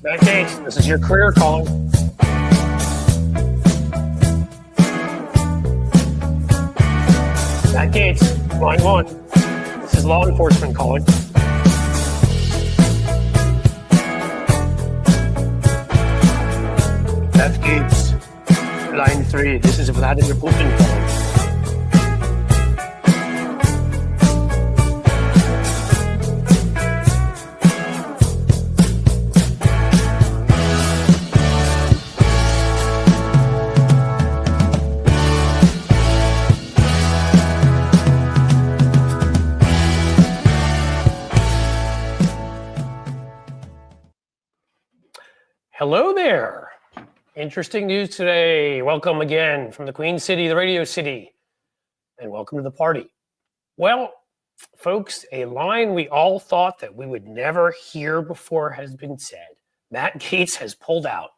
Matt Gaetz, this is your career calling. Matt Gaetz, line one. This is law enforcement calling. Matt Gaetz, line three. This is Vladimir Putin calling. Hello there. Interesting news today. Welcome again from the Queen City, the Radio City, and welcome to the party. Well, folks, a line we all thought that we would never hear before has been said. Matt Gaetz has pulled out.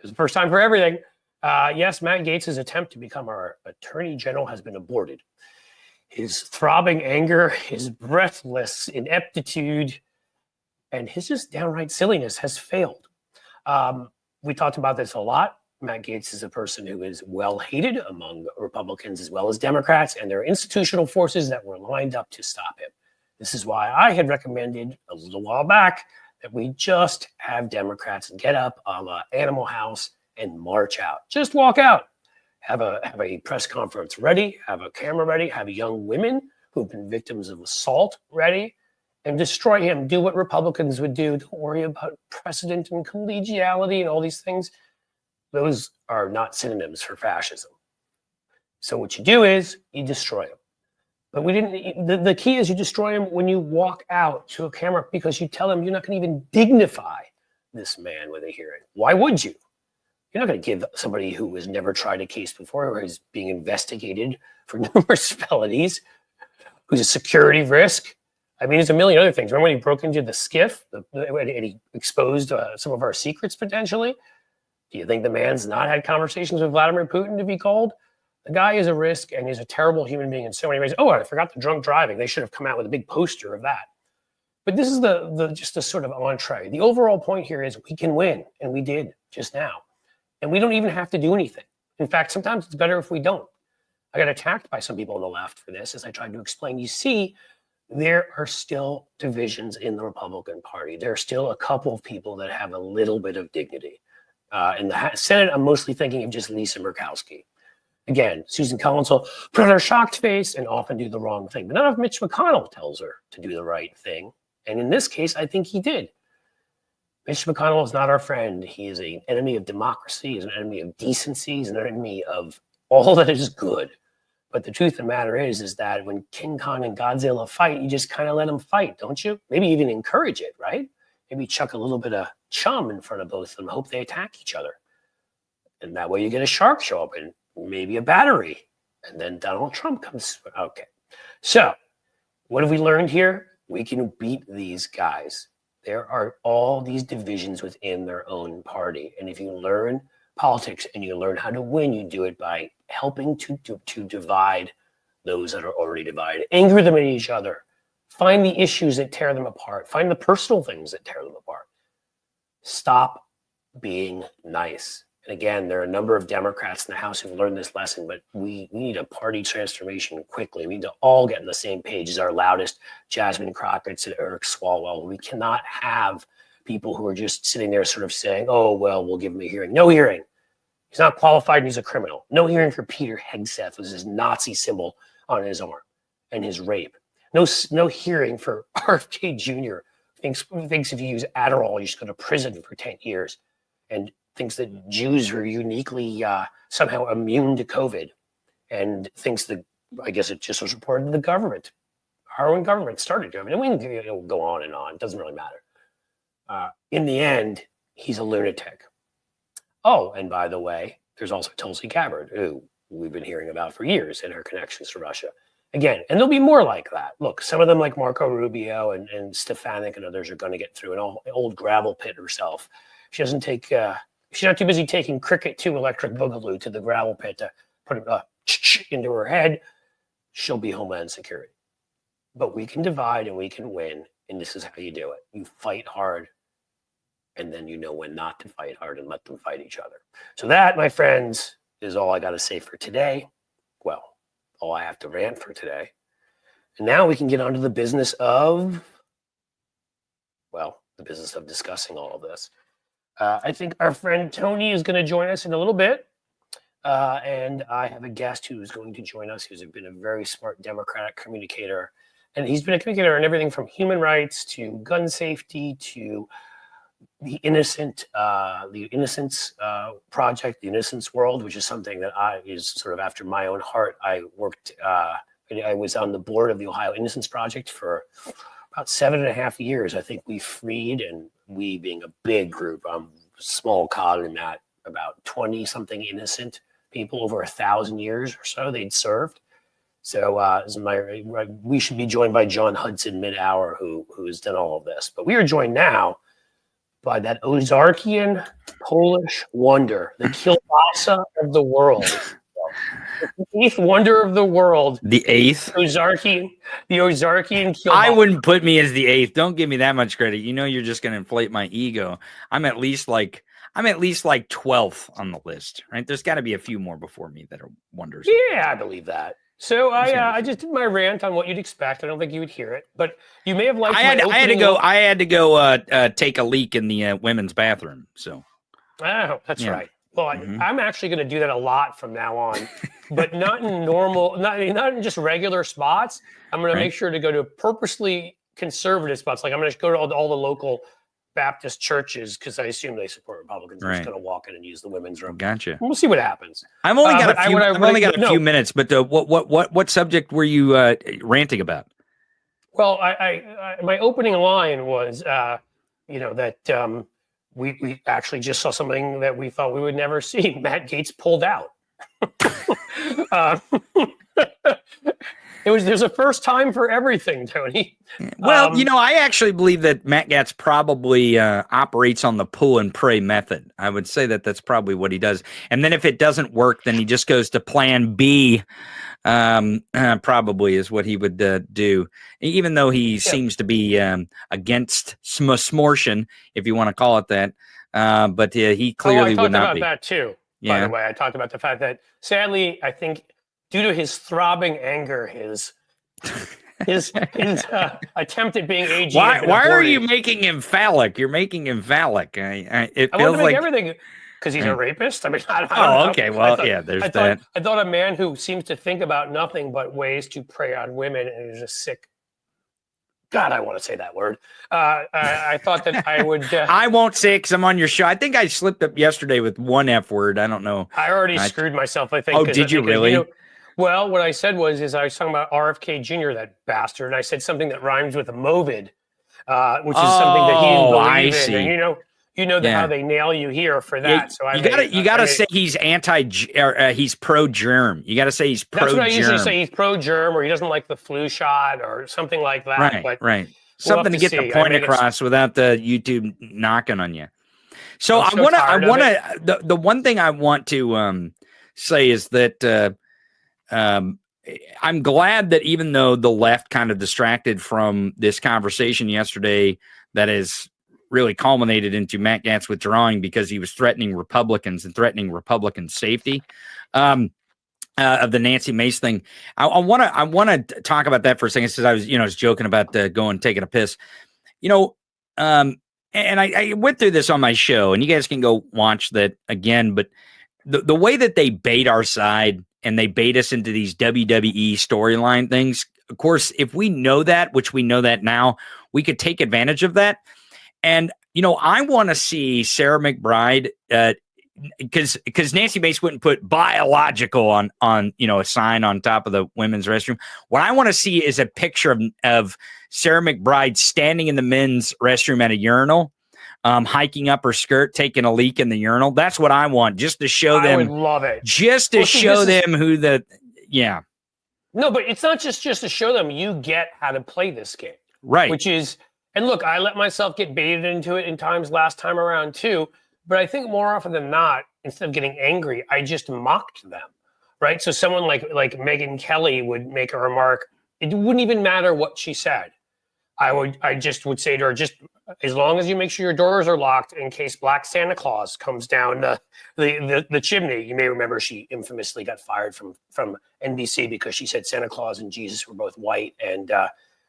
It's the first time for everything. Yes, Matt Gaetz's attempt to become our Attorney General has been aborted. His throbbing anger, his breathless ineptitude, and his just downright silliness has failed. We talked about this a lot. Matt Gaetz is a person who is well hated among Republicans as well as Democrats, and there are institutional forces that were lined up to stop him. This is why I had recommended a little while back that we just have Democrats get up a la Animal House and march out. Just walk out. Have a press conference ready, have a camera ready, have young women who've been victims of assault ready, and destroy him. Do what Republicans would do. Don't worry about precedent and collegiality and all these things. Those are not synonyms for fascism. So what you do is you destroy him. But the key is you destroy him when you walk out to a camera, because you tell him you're not going to even dignify this man with a hearing. Why would you? You're not going to give somebody who has never tried a case before, or is being investigated for numerous felonies, who's a security risk. I mean, there's a million other things. Remember when he broke into the skiff and he exposed some of our secrets potentially? Do you think the man's not had conversations with Vladimir Putin to be called? The guy is a risk, and he's a terrible human being in so many ways. Oh, I forgot the drunk driving. They should have come out with a big poster of that. But this is just a sort of entree. The overall point here is we can win, and we did just now. And we don't even have to do anything. In fact, sometimes it's better if we don't. I got attacked by some people on the left for this, as I tried to explain. You see, there are still divisions in the Republican Party. There are still a couple of people that have a little bit of dignity. In the Senate, I'm mostly thinking of just Lisa Murkowski. Again, Susan Collins will put on her shocked face and often do the wrong thing. But none of Mitch McConnell tells her to do the right thing. And in this case, I think he did. Mitch McConnell is not our friend. He is an enemy of democracy. He's an enemy of decency. He's an enemy of all that is good. But the truth of the matter is that when King Kong and Godzilla fight, you just kind of let them fight, don't you? Maybe even encourage it, right? Maybe chuck a little bit of chum in front of both of them, hope they attack each other. And that way you get a shark show up and maybe a battery. And then Donald Trump comes. Okay. So what have we learned here? We can beat these guys. There are all these divisions within their own party. And if you learn politics and you learn how to win, you do it by helping to divide those that are already divided, anger them at each other, find the issues that tear them apart, find the personal things that tear them apart. Stop being nice. And again, there are a number of Democrats in the House who've learned this lesson, but we need a party transformation quickly. We need to all get on the same page as our loudest Jasmine Crockett's and Eric Swalwell. We cannot have people who are just sitting there sort of saying, oh, well, we'll give him a hearing. No hearing. He's not qualified and he's a criminal. No hearing for Peter Hegseth with his Nazi symbol on his arm and his rape. No hearing for RFK Jr. Thinks if you use Adderall, you should go to prison for 10 years. And thinks that Jews are uniquely somehow immune to COVID. And thinks that, I guess it just was reported to the government. Our own government started doing it. And we can go on and on. It doesn't really matter. In the end, he's a lunatic. Oh, and by the way, there's also Tulsi Gabbard, who we've been hearing about for years and her connections to Russia. Again, and there'll be more like that. Look, some of them like Marco Rubio and Stefanik and others are going to get through. And old gravel pit herself. She doesn't take, she's not too busy taking Cricket 2 electric boogaloo to the gravel pit to put it into her head. She'll be Homeland Security. But we can divide and we can win. And this is how you do it. You fight hard and then you know when not to fight hard and let them fight each other. So that, my friends, is all I got to say for today. Well, all I have to rant for today. And now we can get on to the business of, the business of discussing all of this. I think our friend Tony is going to join us in a little bit. And I have a guest who is going to join us, who's been a very smart Democratic communicator. And he's been a communicator on everything from human rights to gun safety to the Innocence Project, the Innocence World, which is something that is sort of after my own heart. I was on the board of the Ohio Innocence Project for about 7.5 years. I think we freed, and we being a big group, small cog in that, about 20 something innocent people over 1,000 years or so they'd served. So we should be joined by John Hudson mid-hour, who has done all of this. But we are joined now by that Ozarkian Polish wonder, the kielbasa of the world. The eighth wonder of the world. The eighth? The Ozarkian kielbasa. I wouldn't put me as the eighth. Don't give me that much credit. You know you're just going to inflate my ego. I'm at least like 12th on the list, right? There's got to be a few more before me that are wonders. Yeah, I believe that. So I just did my rant on what you'd expect. I don't think you would hear it, but you may have liked. I had to go take a leak in the women's bathroom. So. Oh, that's right. Well, I'm actually going to do that a lot from now on, but not in normal, not in just regular spots. I'm going to make sure to go to purposely conservative spots. Like I'm going to go to all the local Baptist churches because I assume they support Republicans. I'm just going to walk in and use the women's room. Gotcha. We'll see what happens. I've only got a few minutes, but what subject were you ranting about? Well, I my opening line was, that we actually just saw something that we thought we would never see. Matt Gaetz pulled out. There's a first time for everything, Tony. Well, I actually believe that Matt Gaetz probably operates on the pull and pray method. I would say that that's probably what he does. And then if it doesn't work, then he just goes to plan B, probably is what he would do, even though he seems to be against smortion, if you want to call it that. But he clearly would not be. I talked about that too, by the way. I talked about the fact that, sadly, I think due to his throbbing anger, his attempt at being AG. Why are you making him phallic? You're making him phallic. It feels like everything because he's a rapist. I mean, I don't know. Okay. Well, there's that. I thought a man who seems to think about nothing but ways to prey on women and is just sick. God, I want to say that word. I thought that I would. I won't say it because I'm on your show. I think I slipped up yesterday with one F word. I don't know. I already screwed myself, I think. Oh, did you really? Well, what I said was I was talking about RFK Jr., that bastard, and I said something that rhymes with Movid, which is something that he didn't believe in. And you know how they nail you here for that. So you gotta say he's he's pro-germ. You gotta say he's pro-germ. That's what I usually say. He's pro-germ, or he doesn't like the flu shot, or something like that. Right. Something to get the point across without the YouTube knocking on you. So the one thing I want to say is that. I'm glad that even though the left kind of distracted from this conversation yesterday that has really culminated into Matt Gaetz withdrawing because he was threatening Republicans and threatening Republican safety of the Nancy Mace thing. I want to talk about that for a second since I was joking about going taking a piss. And I went through this on my show, and you guys can go watch that again. But the way that they bait our side and they bait us into these WWE storyline things. Of course, if we know that, which we know that now, we could take advantage of that. And, I want to see Sarah McBride, because Nancy Mace wouldn't put biological on a sign on top of the women's restroom. What I want to see is a picture of Sarah McBride standing in the men's restroom at a urinal, hiking up her skirt, taking a leak in the urinal. That's what I want, just to show them. I would love it. Just to show them who No, but it's not just to show them you get how to play this game. Right. Which is, and look, I let myself get baited into it in times last time around too, but I think more often than not, instead of getting angry, I just mocked them. Right. So someone like Megyn Kelly would make a remark. It wouldn't even matter what she said. I just would say to her, as long as you make sure your doors are locked in case Black Santa Claus comes down the chimney. You may remember she infamously got fired from NBC because she said Santa Claus and Jesus were both white, and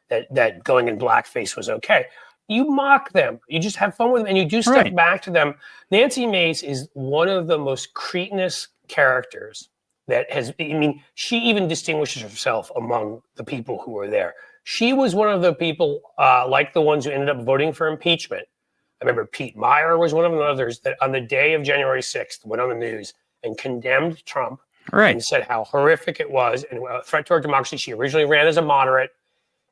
that going in blackface was okay. You mock them. You just have fun with them, and you do stuff back to them. Nancy Mace is one of the most cretinous characters that has, I mean, she even distinguishes herself among the people who were there. She was one of the people, like the ones who ended up voting for impeachment. I remember Pete Meyer was one of the others that on the day of January 6th went on the news and condemned Trump and said how horrific it was and a threat to our democracy. She originally ran as a moderate,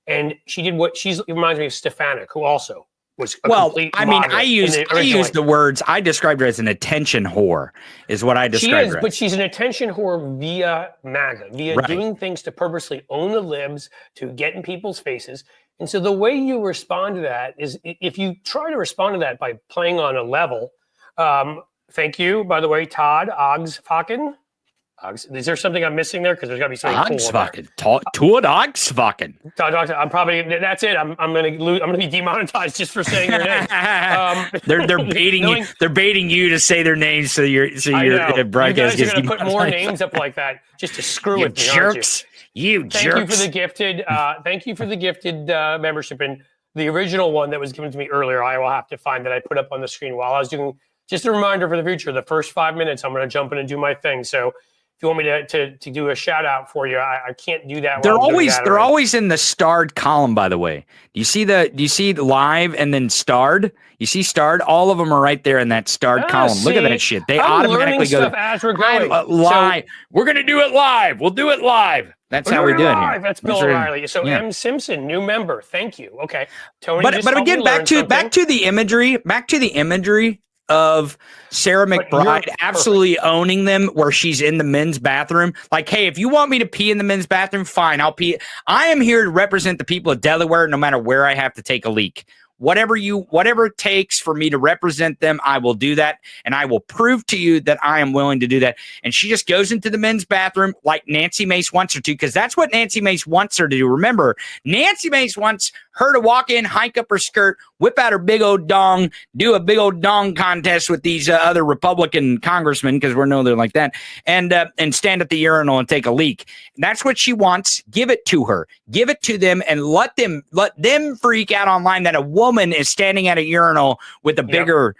and she did what it reminds me of Stefanik, who also was a complete moderate. I use the words, I described her as an attention whore, is what I described her as. But she's an attention whore via MAGA, via doing things to purposely own the libs, to get in people's faces. And so the way you respond to that is, if you try to respond to that by playing on a level, thank you, by the way, Todd Ogsfaken. Is there something I'm missing there? Because there's got to be something cool. Todd Ogsfaken. I'm probably, that's it. I'm going to be demonetized just for saying your name. They're baiting you. They're baiting you to say their names so your broadcast gets demonetized. You guys are going to put more names up like that just to screw with me, jerks. You jerks. Thank you for the gifted. Thank you for the gifted membership. And the original one that was given to me earlier, I will have to find that I put up on the screen while I was doing. Just a reminder for the future. The first 5 minutes, I'm going to jump in and do my thing. So if you want me to do a shout out for you, I can't do that. They're always in the starred column, by the way. Do you see live and then starred? You see starred? All of them are right there in that starred column. Look at that shit. They automatically go as we're going live. We're gonna do it live. We'll do it live. That's how we do it here. That's Bill O'Reilly. So M. Simpson, new member. Thank you. Okay, Tony. But again, back to the imagery of Sarah McBride absolutely owning them, where she's in the men's bathroom. Like, hey, if you want me to pee in the men's bathroom, fine, I'll pee. I am here to represent the people of Delaware, no matter where I have to take a leak. Whatever it takes for me to represent them, I will do that. And I will prove to you that I am willing to do that. And she just goes into the men's bathroom like Nancy Mace wants her to, because that's what Nancy Mace wants her to do. Remember, Nancy Mace wants her to walk in, hike up her skirt, whip out her big old dong, do a big old dong contest with these other Republican congressmen, because we know they're like that, and stand at the urinal and take a leak. That's what she wants. Give it to her. Give it to them, and let them freak out online that a woman is standing at a urinal with a bigger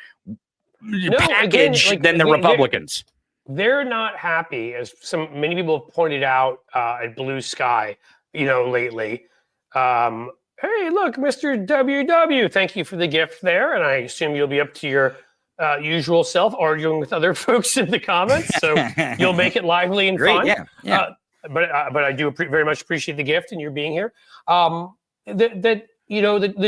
package than the Republicans. They're not happy, as many people have pointed out at Blue Sky, lately. Hey, look, Mr. WW, thank you for the gift there. And I assume you'll be up to your usual self arguing with other folks in the comments. So you'll make it lively and fun. Yeah. But I do very much appreciate the gift and your being here. The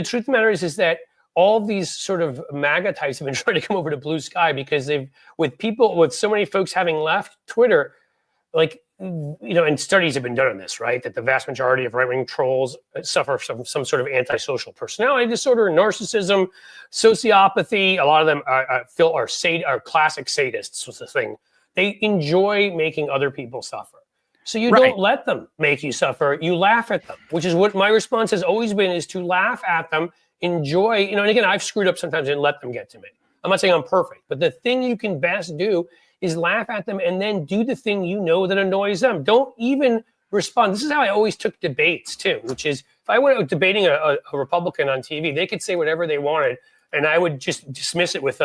truth of the matter is that all these sort of MAGA types have been trying to come over to Blue Sky because with so many folks having left Twitter, and studies have been done on this, right? That the vast majority of right-wing trolls suffer from some sort of antisocial personality disorder, narcissism, sociopathy. A lot of them are classic sadists was the thing. They enjoy making other people suffer. So you don't let them make you suffer. You laugh at them, which is what my response has always been, is to laugh at them, enjoy, and again, I've screwed up sometimes and let them get to me. I'm not saying I'm perfect, but the thing you can best do is laugh at them and then do the thing that annoys them. Don't even respond. This is how I always took debates too, which is if I went out debating a Republican on TV, they could say whatever they wanted, and I would just dismiss it with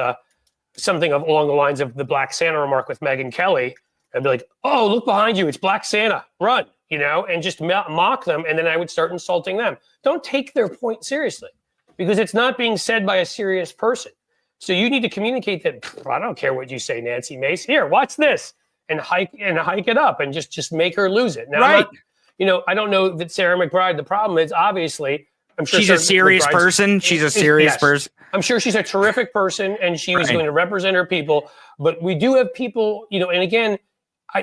something along the lines of the Black Santa remark with Megyn Kelly. I'd be like, oh, look behind you, it's Black Santa, run, and just mock them, and then I would start insulting them. Don't take their point seriously, because it's not being said by a serious person. So you need to communicate that, I don't care what you say, Nancy Mace. Here, watch this, and hike it up, and just make her lose it. Now, I don't know that Sarah McBride. The problem is, obviously, I'm sure she's a serious person. She's a serious person. I'm sure she's a terrific person, and she was going to represent her people. But we do have people, and again,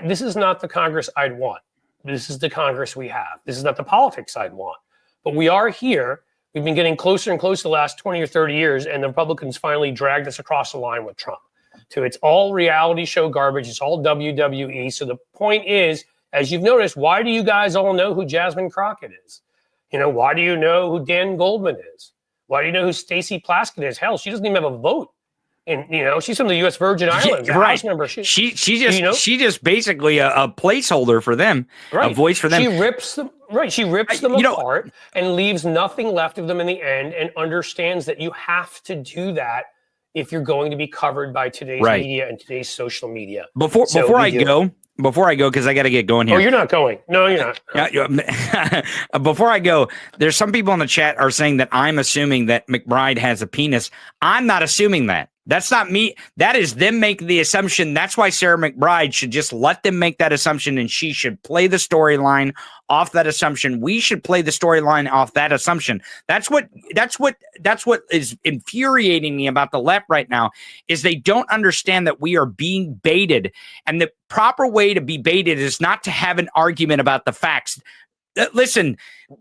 this is not the Congress I'd want. This is the Congress we have. This is not the politics I'd want. But we are here. We've been getting closer and closer the last 20 or 30 years, and the Republicans finally dragged us across the line with Trump. It's all reality show garbage. It's all WWE. So the point is, as you've noticed, why do you guys all know who Jasmine Crockett is? Why do you know who Dan Goldman is? Why do you know who Stacey Plaskett is? Hell, she doesn't even have a vote. And she's from the U.S. Virgin Islands. Right. House member. She just basically a placeholder for them, right. a voice for them. She rips them apart and leaves nothing left of them in the end, and understands that you have to do that if you're going to be covered by today's media and today's social media. Before I go, because I got to get going here. Oh, you're not going. No, you're not. Before I go, there's some people in the chat are saying that I'm assuming that McBride has a penis. I'm not assuming that. That's not me. That is them making the assumption. That's why Sarah McBride should just let them make that assumption, and she should play the storyline off that assumption. We should play the storyline off that assumption. That's what is infuriating me about the left right now, is they don't understand that we are being baited, and the proper way to be baited is not to have an argument about the facts. Listen,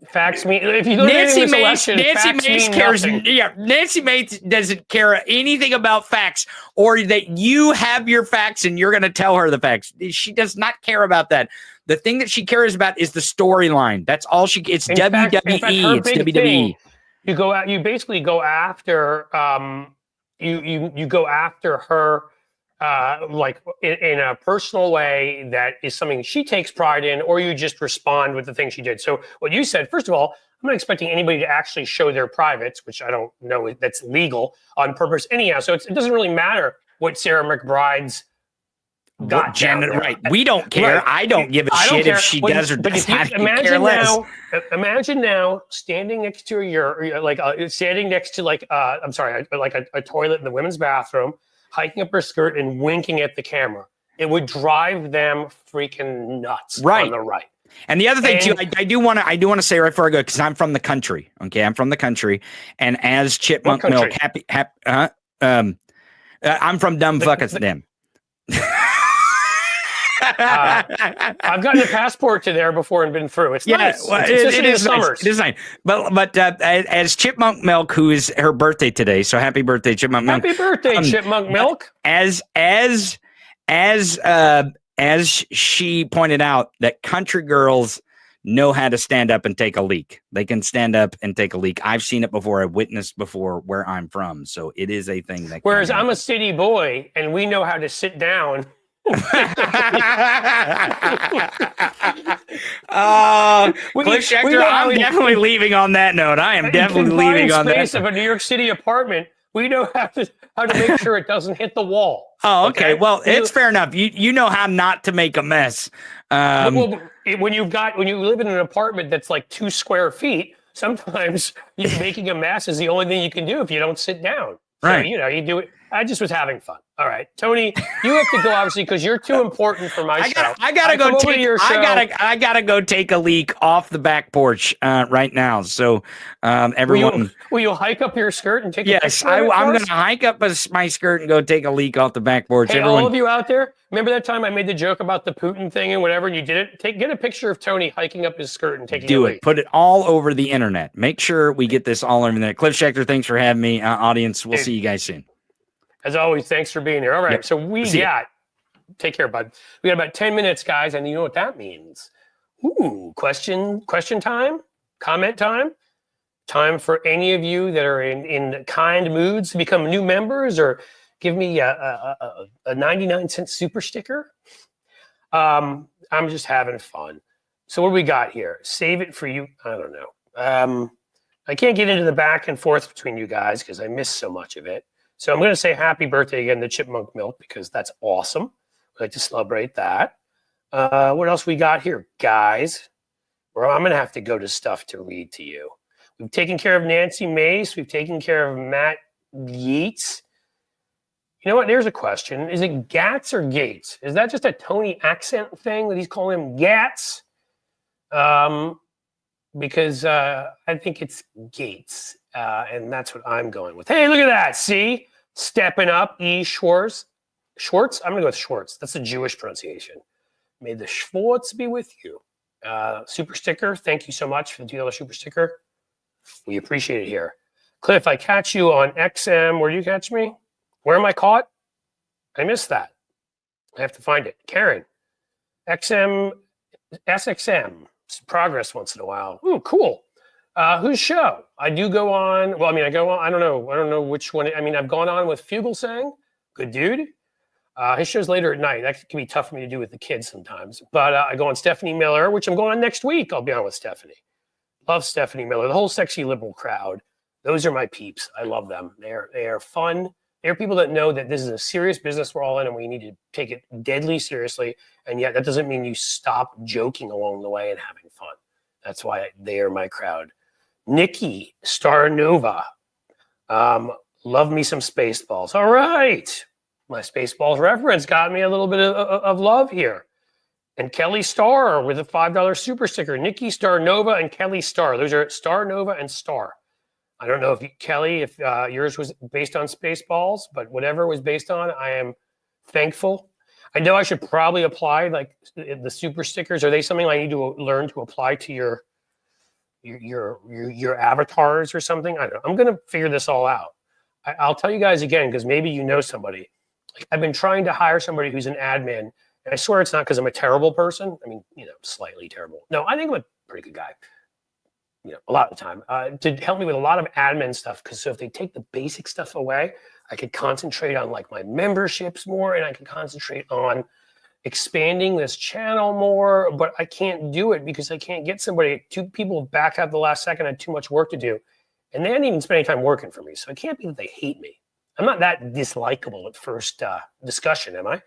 facts mean if you go Nancy to this election, Nancy Mace cares. nothing. Yeah, Nancy Mace doesn't care anything about facts, or that you have your facts and you're going to tell her the facts. She does not care about that. The thing that she cares about is the storyline. That's all she. It's WWE. It's WWE. You go out. You basically go after. You go after her. Like in a personal way that is something she takes pride in, or you just respond with the thing she did. So what you said, first of all, I'm not expecting anybody to actually show their privates, which I don't know if that's legal on purpose anyhow. So it doesn't really matter what Sarah McBride's got right. We don't care. Right. I don't give a shit if she does or does not care less. Imagine now standing next to standing next to like a toilet in the women's bathroom, hiking up her skirt and winking at the camera. It would drive them freaking nuts on the right. And the other thing too, I do want to say right before I go, because I'm from the country. Okay, I'm from the country, and as Chipmunk Milk, I'm from dumb fuckers them. I've gotten a passport to there before and been through. It's nice. Well, it is nice. It is nice. But as Chipmunk Milk, who is her birthday today, so happy birthday, Chipmunk Milk. Happy birthday, Chipmunk Milk. As she pointed out, that country girls know how to stand up and take a leak. They can stand up and take a leak. I've seen it before. I've witnessed before where I'm from. So it is a thing that. Whereas I'm a city boy and we know how to sit down. Cliff Schecter, I'm definitely leaving on that note. I am definitely leaving on that. In space of a New York City apartment, we know how to make sure it doesn't hit the wall. Oh, okay. Well, it's fair enough. You know how not to make a mess. When you live in an apartment that's like 2 square feet, sometimes making a mess is the only thing you can do if you don't sit down. Right. So, you do it. I just was having fun. All right, Tony, you have to go obviously because you're too important for my show. I gotta go take a leak off the back porch right now. So everyone, will you hike up your skirt and take? Yes, I'm going to hike up my skirt and go take a leak off the back porch. Hey, all of you out there, remember that time I made the joke about the Putin thing and whatever, and you did it? Get a picture of Tony hiking up his skirt and taking a leak. Put it all over the internet. Make sure we get this all over the internet. Cliff Schecter, thanks for having me. Audience, we'll see you guys soon. As always, thanks for being here. All right, so take care, bud. We got about 10 minutes, guys, and you know what that means. Ooh, question time, comment time. Time for any of you that are in kind moods to become new members or give me a 99-cent super sticker. I'm just having fun. So what do we got here? Save it for you. I don't know. I can't get into the back and forth between you guys because I miss so much of it. So I'm going to say happy birthday again to Chipmunk Milk because that's awesome. I'd like to celebrate that. What else we got here, guys? Well, I'm going to have to go to stuff to read to you. We've taken care of Nancy Mace. We've taken care of Matt Gaetz. You know what? There's a question. Is it Gaetz or Gaetz? Is that just a Tony accent thing that he's calling him Gaetz? Because I think it's Gaetz. And that's what I'm going with. Hey, look at that. See? Stepping up. E. Schwartz. Schwartz? I'm going to go with Schwartz. That's a Jewish pronunciation. May the Schwartz be with you. Super sticker. Thank you so much for the $2 super sticker. We appreciate it here. Cliff, I catch you on XM. Where do you catch me? Where am I caught? I missed that. I have to find it. Karen. XM. SXM. Progress once in a while. Ooh, cool. Whose show? I do go on. Well, I mean, I go on. I don't know which one. I mean, I've gone on with Fugelsang. Good dude. His show's later at night. That can be tough for me to do with the kids sometimes. But I go on Stephanie Miller, which I'm going on next week. I'll be on with Stephanie. Love Stephanie Miller. The whole sexy liberal crowd. Those are my peeps. I love them. They are fun. They're people that know that this is a serious business we're all in, and we need to take it deadly seriously. And yet, that doesn't mean you stop joking along the way and having fun. That's why they are my crowd. Nikki Starnova. Love me some Spaceballs. All right. My Spaceballs reference got me a little bit of love here. And Kelly Starr with a $5 super sticker. Nikki Starnova and Kelly Starr. Those are Starnova and Starr. I don't know if Kelly, if yours was based on Spaceballs, but whatever it was based on, I am thankful. I know I should probably apply like the super stickers. Are they something I need to learn to apply to your avatars or something? I don't know. I'm going to figure this all out. I'll tell you guys again, because maybe you know somebody. Like, I've been trying to hire somebody who's an admin, and I swear it's not because I'm a terrible person. I mean, slightly terrible. No, I think I'm a pretty good guy. A lot of the time, to help me with a lot of admin stuff. Because so if they take the basic stuff away, I could concentrate on like my memberships more, and I could concentrate on expanding this channel more. But I can't do it because I can't get somebody. 2 people backed out the last second. I had too much work to do, and they didn't even spend any time working for me. So it can't be that they hate me. I'm not that dislikable at first discussion, am I?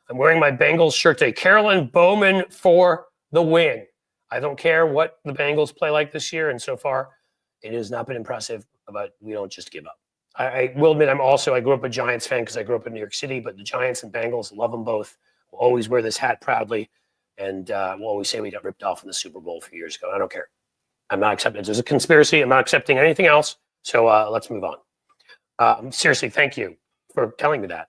I'm wearing my Bengals shirt today. Carolyn Bowman for the win. I don't care what the Bengals play like this year, and so far, it has not been impressive, but we don't just give up. I will admit I grew up a Giants fan because I grew up in New York City, but the Giants and Bengals, love them both. We'll always wear this hat proudly, and we'll always say we got ripped off in the Super Bowl a few years ago. I don't care. I'm not accepting. There's a conspiracy. I'm not accepting anything else, so let's move on. Seriously, thank you for telling me that.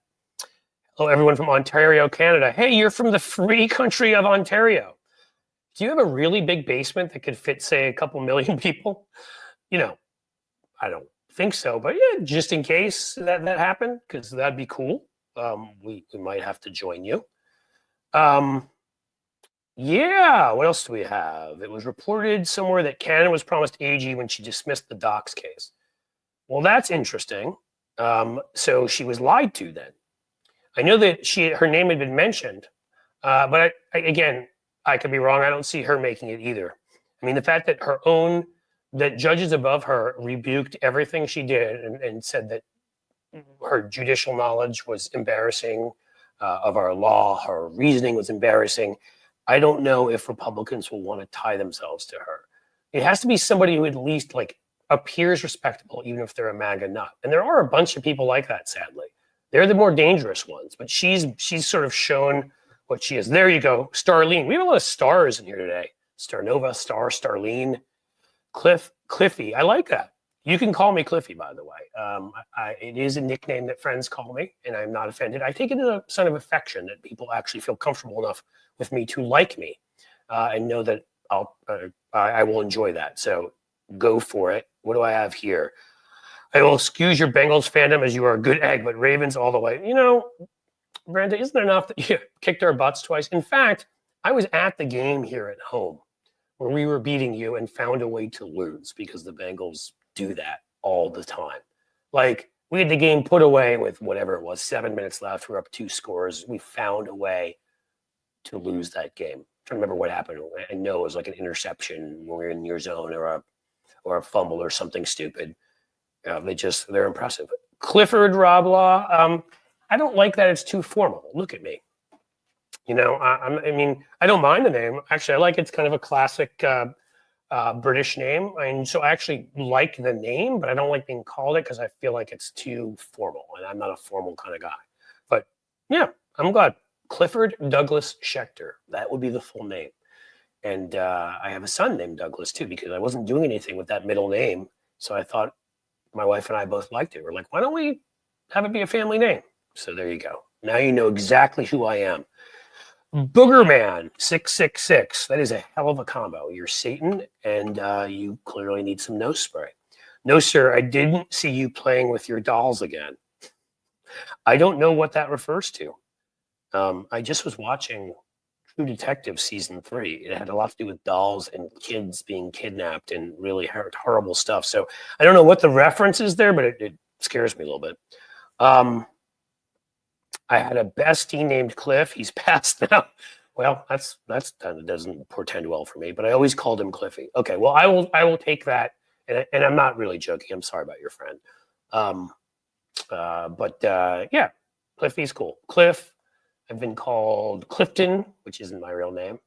Hello, everyone from Ontario, Canada. Hey, you're from the free country of Ontario. Do you have a really big basement that could fit, say, a couple million people? I don't think so, but yeah, just in case that happened, because that'd be cool. We might have to join you. Yeah, what else do we have? It was reported somewhere that Canada was promised AG when she dismissed the docs case. Well, that's interesting. So she was lied to then. I know that her name had been mentioned, but again, I could be wrong. I don't see her making it either. I mean, the fact that judges above her rebuked everything she did and said that her judicial knowledge was embarrassing of our law, her reasoning was embarrassing. I don't know if Republicans will want to tie themselves to her. It has to be somebody who at least appears respectable, even if they're a MAGA nut. And there are a bunch of people like that, sadly. They're the more dangerous ones, but she's sort of shown what she is. There you go, Starlene. We have a lot of stars in here today. Starnova, Starlene, Cliffy. I like that. You can call me Cliffy, by the way. It is a nickname that friends call me, and I'm not offended. I take it as a sign of affection that people actually feel comfortable enough with me to like me and know that I will enjoy that. So go for it. What do I have here? I will excuse your Bengals fandom as you are a good egg, but Ravens all the way. Brenda, isn't it enough that you kicked our butts twice? In fact, I was at the game here at home where we were beating you and found a way to lose because the Bengals do that all the time. We had the game put away with whatever it was, 7 minutes left. We were up 2 scores. We found a way to lose that game. I'm trying to remember what happened. I know it was like an interception when we were in your zone or a fumble or something stupid. They're impressive. Clifford Roblaw. I don't like that it's too formal. Look at me. I mean, I don't mind the name. Actually, I like it's kind of a classic British name. And so I actually like the name, but I don't like being called it because I feel like it's too formal. And I'm not a formal kind of guy. But yeah, I'm glad. Clifford Douglas Schechter. That would be the full name. And I have a son named Douglas, too, because I wasn't doing anything with that middle name. So I thought my wife and I both liked it. We're like, why don't we have it be a family name? So there you go. Now you know exactly who I am. Boogerman 666. That is a hell of a combo. You're Satan, and you clearly need some nose spray. No, sir, I didn't see you playing with your dolls again. I don't know what that refers to. I just was watching True Detective season 3. It had a lot to do with dolls and kids being kidnapped and really horrible stuff. So I don't know what the reference is there, but it scares me a little bit. I had a bestie named Cliff. He's passed now. Well, that doesn't portend well for me, but I always called him Cliffy. Okay, well, I will take that, and I'm not really joking. I'm sorry about your friend. Yeah, Cliffy's cool. Cliff. I've been called Clifton, which isn't my real name.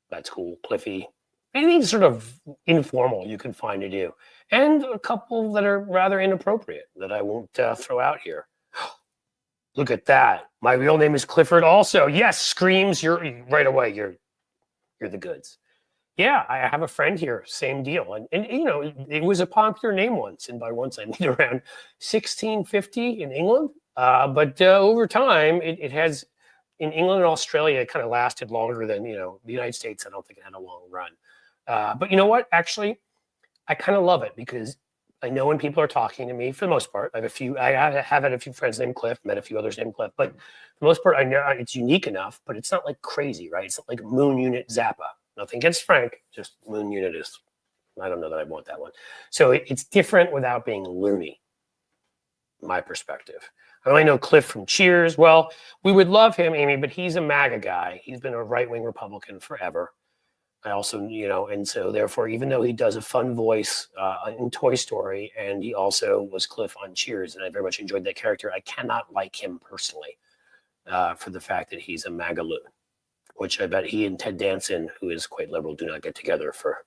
That's cool. Cliffy. Anything sort of informal you can find to do. And a couple that are rather inappropriate that I won't throw out here. Look at that. My real name is Clifford also. Yes, screams, you're right away. You're the goods. Yeah, I have a friend here, same deal. And you know, it was a popular name once. And by once, I mean around 1650 in England. But over time, it has... In England and Australia, it kind of lasted longer than, you know, the United States. I don't think it had a long run. But you know what? Actually, I kind of love it because I know when people are talking to me, for the most part, I have had a few friends named Cliff, met a few others named Cliff, but for the most part, I know it's unique enough, but it's not like crazy, right? It's not like Moon Unit Zappa. Nothing against Frank, just Moon Unit is, I don't know that I want that one. So it's different without being loony, my perspective. I only know Cliff from Cheers. Well, we would love him, Amy, but he's a MAGA guy. He's been a right-wing Republican forever. I also, you know, and so therefore, even though he does a fun voice in Toy Story, and he also was Cliff on Cheers, and I very much enjoyed that character, I cannot like him personally for the fact that he's a MAGA loon, which I bet he and Ted Danson, who is quite liberal, do not get together for.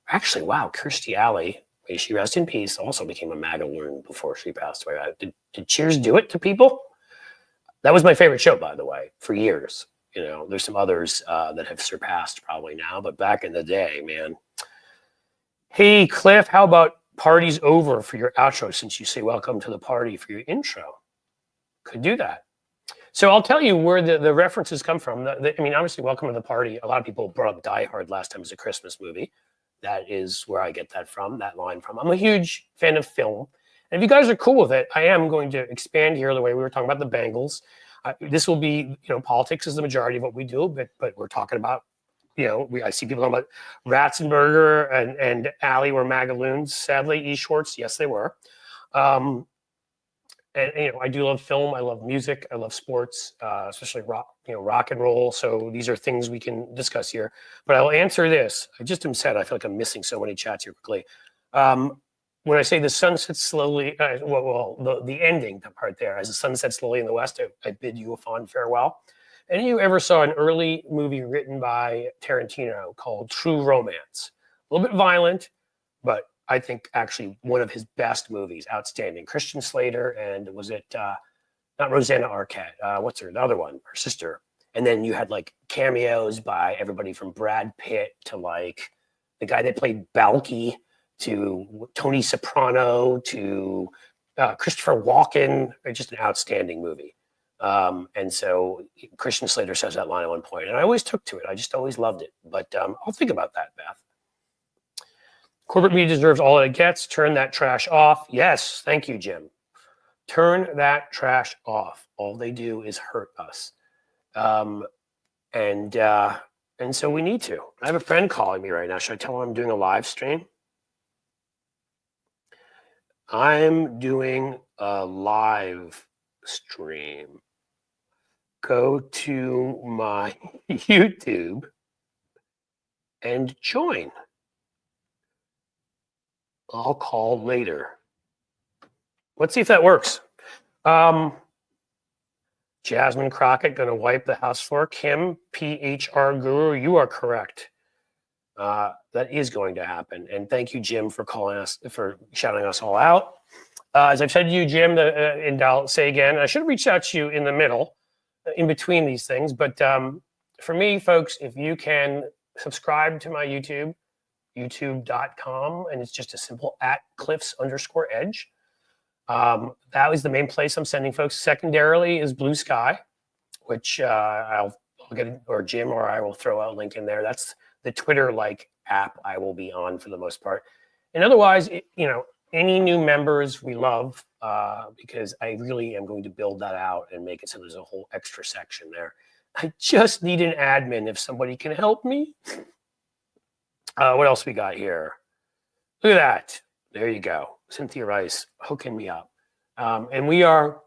Actually, wow, Kirstie Alley, may she rest in peace, also became a MAGA loon before she passed away. Did Cheers do it to people? That was my favorite show, by the way, for years. You know, there's some others that have surpassed probably now, but back in the day, man. Hey, Cliff, how about party's over for your outro since you say welcome to the party for your intro? Could do that. So I'll tell you where the references come from. I mean, obviously, welcome to the party. A lot of people brought up Die Hard last time as a Christmas movie. That is where I get that line from. I'm a huge fan of film. And if you guys are cool with it, I am going to expand here the way we were talking about the Bengals. This will be, you know, politics is the majority of what we do, but we're talking about, you know, I see people talking about Ratzenberger and Alley were MAGA loons. Sadly, E. Schwartz, yes, they were. And you know, I do love film. I love music. I love sports, especially rock and roll. So these are things we can discuss here. But I will answer this. I just am sad. I feel like I'm missing so many chats here quickly. When I say the sun sets slowly, the ending, the part there, as the sun sets slowly in the west, I bid you a fond farewell. Any of you ever saw an early movie written by Tarantino called True Romance? A little bit violent, but I think actually one of his best movies, outstanding. Christian Slater and was it not Rosanna Arquette? What's her, the other one, her sister. And then you had like cameos by everybody from Brad Pitt to like the guy that played Balky to Tony Soprano to Christopher Walken. Just an outstanding movie. And so Christian Slater says that line at one point, and I always took to it. I just always loved it. But I'll think about that, Beth. Corporate media deserves all it gets. Turn that trash off. Yes, thank you, Jim. Turn that trash off. All they do is hurt us. And so we need to. I have a friend calling me right now. Should I tell him I'm doing a live stream? I'm doing a live stream. Go to my YouTube and join. I'll call later. Let's see if that works. Jasmine Crockett going to wipe the house floor. Kim, PHR Guru, you are correct. That is going to happen. And thank you, Jim, for calling us, for shouting us all out. As I've said to you, Jim, and I'll say again, I should have reached out to you in the middle, in between these things. But for me, folks, if you can subscribe to my YouTube, youtube.com, and it's just a simple @cliffs_edge. That was the main place I'm sending folks. Secondarily is Blue Sky, which I'll get, or Jim or I will throw out a link in there. That's the Twitter-like app I will be on for the most part. And otherwise, any new members we love, because I really am going to build that out and make it so there's a whole extra section there. I just need an admin if somebody can help me. What else we got here? Look at that. There you go. Cynthia Rice hooking me up. And we are, I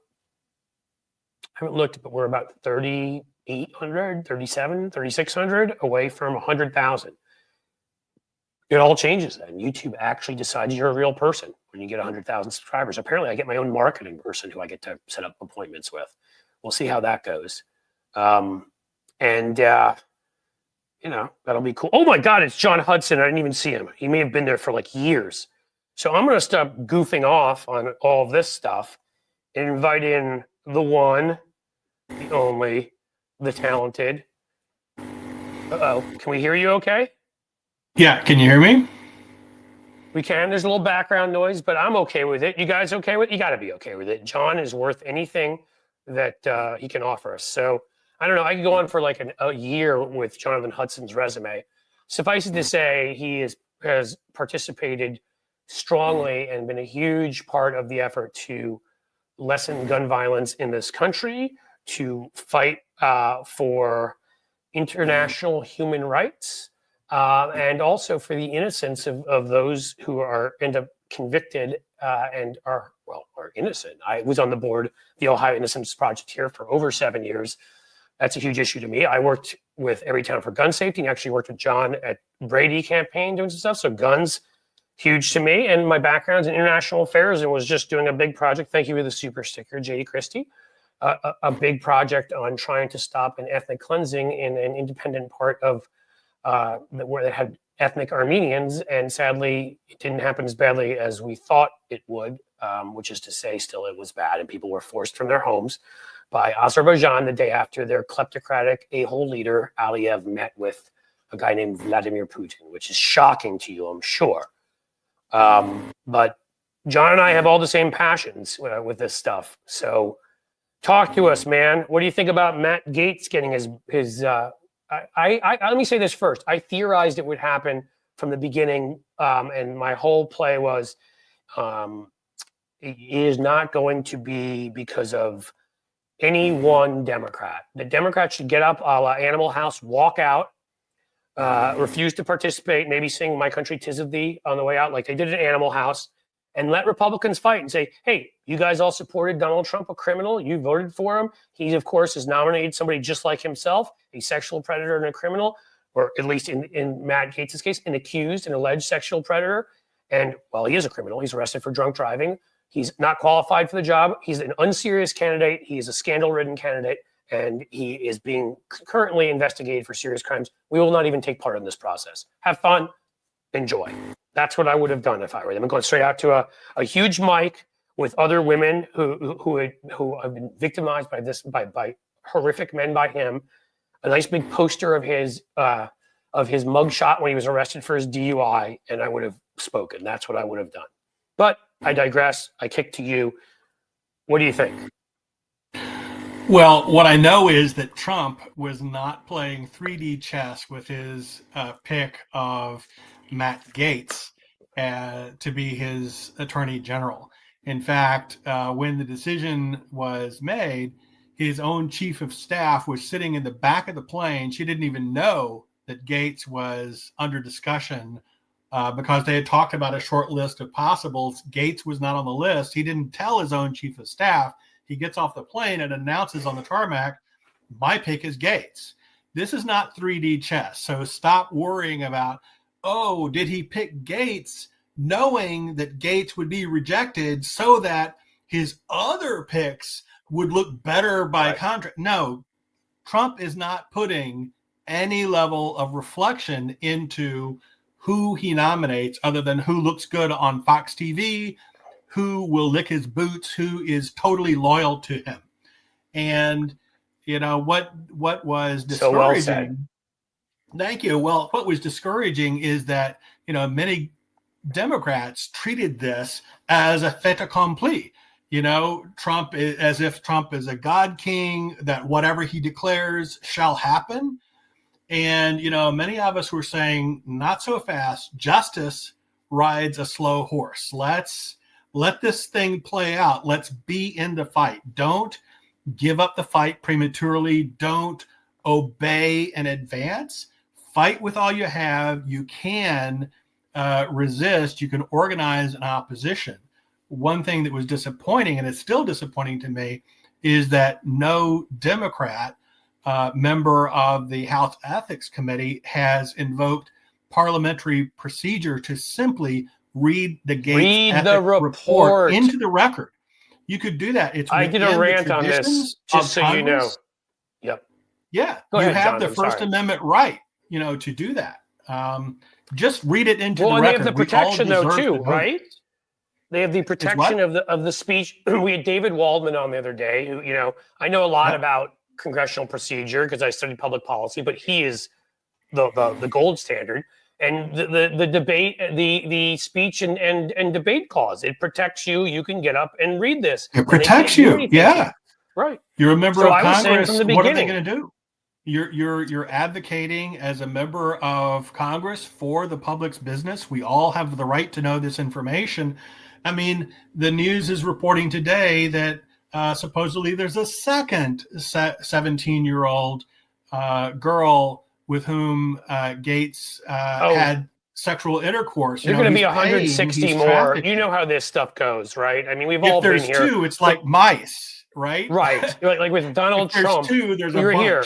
haven't looked, but we're about 3,800, 37, 3,600 away from 100,000. It all changes then. YouTube actually decides you're a real person when you get 100,000 subscribers. Apparently, I get my own marketing person who I get to set up appointments with. We'll see how that goes. That'll be cool. Oh my God, it's John Hudson. I didn't even see him. He may have been there for like years. So I'm going to stop goofing off on all of this stuff and invite in the one, the only, the talented. Uh-oh. Can we hear you okay? Yeah, can you hear me? We can. There's a little background noise, but I'm okay with it. You guys okay with it? You got to be okay with it. John is worth anything that he can offer us. So I don't know. I could go on for like a year with Jonathan Hudson's resume. Suffice it to say, he has participated strongly and been a huge part of the effort to lessen gun violence in this country, to fight for international human rights, and also for the innocence of those who end up convicted and are innocent. I was on the board, the Ohio Innocence Project here for over 7 years. That's a huge issue to me. I worked with Everytown for Gun Safety and actually worked with John at Brady campaign doing some stuff. So guns, huge to me. And my background's in international affairs and was just doing a big project. Thank you for the super sticker, JD Christie. A big project on trying to stop an ethnic cleansing in an independent part of where they had ethnic Armenians. And sadly, it didn't happen as badly as we thought it would, which is to say still it was bad and people were forced from their homes by Azerbaijan the day after their kleptocratic a-hole leader, Aliyev, met with a guy named Vladimir Putin, which is shocking to you, I'm sure. But John and I have all the same passions with this stuff. So talk to us, man. What do you think about Matt Gaetz getting his let me say this first. I theorized it would happen from the beginning, and my whole play was it is not going to be because of any one Democrat. The Democrats should get up a la Animal House, walk out, refuse to participate, maybe sing My Country 'Tis of Thee on the way out like they did at Animal House, and let Republicans fight and say, hey, you guys all supported Donald Trump, a criminal. You voted for him. He, of course, has nominated somebody just like himself, a sexual predator and a criminal, or at least in Matt Gaetz's case, an accused, an alleged sexual predator. And, well, he is a criminal. He's arrested for drunk driving. He's not qualified for the job. He's an unserious candidate. He is a scandal-ridden candidate, and he is being currently investigated for serious crimes. We will not even take part in this process. Have fun. Enjoy. That's what I would have done if I were them. I'm going straight out to a huge mic with other women who have been victimized by horrific men by him. A nice big poster of his mugshot when he was arrested for his DUI, and I would have spoken. That's what I would have done. But I digress. I kick to you. What do you think? Well, what I know is that Trump was not playing 3D chess with his pick of Matt Gaetz to be his attorney general. In fact, when the decision was made, his own chief of staff was sitting in the back of the plane. She didn't even know that Gaetz was under discussion because they had talked about a short list of possibles. Gaetz was not on the list. He didn't tell his own chief of staff. He gets off the plane and announces on the tarmac, my pick is Gaetz. This is not 3D chess. So stop worrying about, oh, did he pick Gaetz knowing that Gaetz would be rejected so that his other picks would look better by contract? No, Trump is not putting any level of reflection into who he nominates other than who looks good on Fox TV, who will lick his boots, who is totally loyal to him. And, you know, what was discouraging. So well said. Thank you. Well, what was discouraging is that, you know, many Democrats treated this as a fait accompli. You know, as if Trump is a God king, that whatever he declares shall happen. And, you know, many of us were saying, not so fast. Justice rides a slow horse. Let's let this thing play out. Let's be in the fight. Don't give up the fight prematurely. Don't obey in advance, fight with all you have. You can resist. You can organize an opposition. One thing that was disappointing, and it's still disappointing to me, is that no Democrat member of the House Ethics Committee has invoked parliamentary procedure to simply read the Gaetz ethics report into the record. You could do that. It's I did a rant on this, just so you know. Yep. Yeah, Go ahead, have John, the I'm First sorry. Amendment right, to do that. Just read it into the Well, and record. they have the protection though deserve too, to know right? this. They have the protection of the speech. We had David Waldman on the other day, who, I know a lot about congressional procedure because I studied public policy, but he is the gold standard. And the debate, the speech and debate clause, it protects you. You can get up and read this. It protects you. Yeah. Right. You're a member of Congress. From the what are they beginning, going to do? You're advocating as a member of Congress for the public's business. We all have the right to know this information. I mean, the news is reporting today that supposedly there's a second 17-year-old girl with whom Gaetz had sexual intercourse. You're going to be 160 more. You know how this stuff goes, right? I mean, we've all been here. If there's two, it's like mice, right? Right. Like with Donald Trump. There's two, there's a bunch. Here.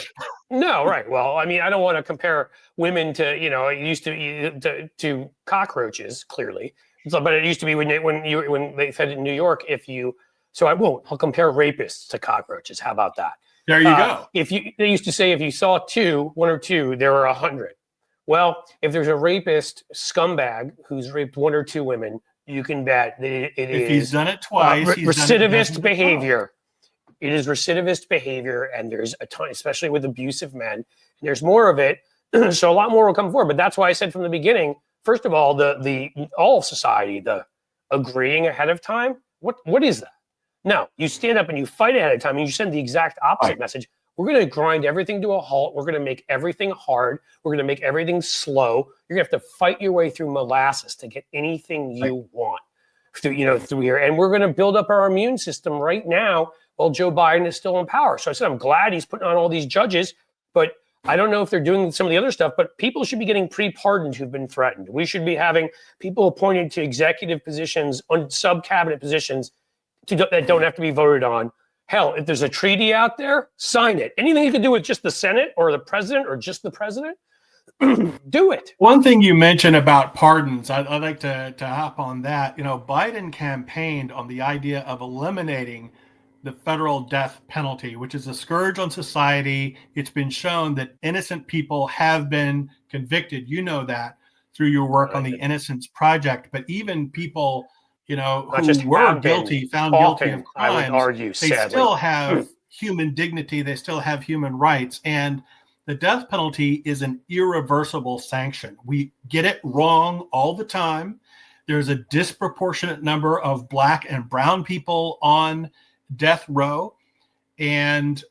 No, right. Well, I mean, I don't want to compare women to, it used to cockroaches, clearly. So, but it used to be when they said in New York, I'll compare rapists to cockroaches. How about that? There you go. They used to say if you saw one or two, there were 100. Well, if there's a rapist scumbag who's raped one or two women, you can bet that if he's done it twice, recidivist behavior. It is recidivist behavior, and there's a ton, especially with abusive men. And there's more of it, so a lot more will come forward. But that's why I said from the beginning. First of all, the all of society, the agreeing ahead of time. What is that? No, you stand up and you fight ahead of time, and you send the exact opposite message. We're going to grind everything to a halt. We're going to make everything hard. We're going to make everything slow. You're going to have to fight your way through molasses to get anything you want through here. And we're going to build up our immune system right now while Joe Biden is still in power. So I said, I'm glad he's putting on all these judges, but I don't know if they're doing some of the other stuff, but people should be getting pre-pardoned who've been threatened. We should be having people appointed to executive positions, on sub-cabinet positions that don't have to be voted on. Hell, if there's a treaty out there, sign it. Anything you can do with just the Senate or the president or just the president, do it. One thing you mentioned about pardons, I'd like to hop on that. Biden campaigned on the idea of eliminating the federal death penalty, which is a scourge on society. It's been shown that innocent people have been convicted. You know that through your work on the Innocence Project. But even people, who were guilty, found guilty of crimes, I would argue, they still have human dignity. They still have human rights. And the death penalty is an irreversible sanction. We get it wrong all the time. There's a disproportionate number of Black and brown people on death row, and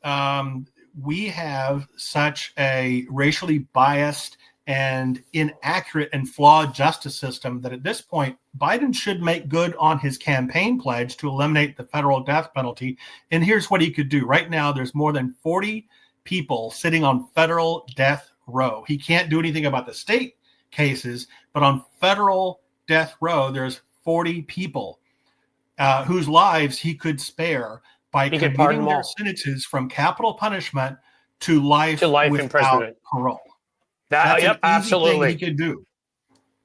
we have such a racially biased and inaccurate and flawed justice system that at this point Biden should make good on his campaign pledge to eliminate the federal death penalty. And here's what he could do. Right now there's more than 40 people sitting on federal death row. He can't do anything about the state cases, but on federal death row there's 40 people whose lives he could spare by commuting their sentences from capital punishment to life without parole. That's an absolutely easy thing he could do.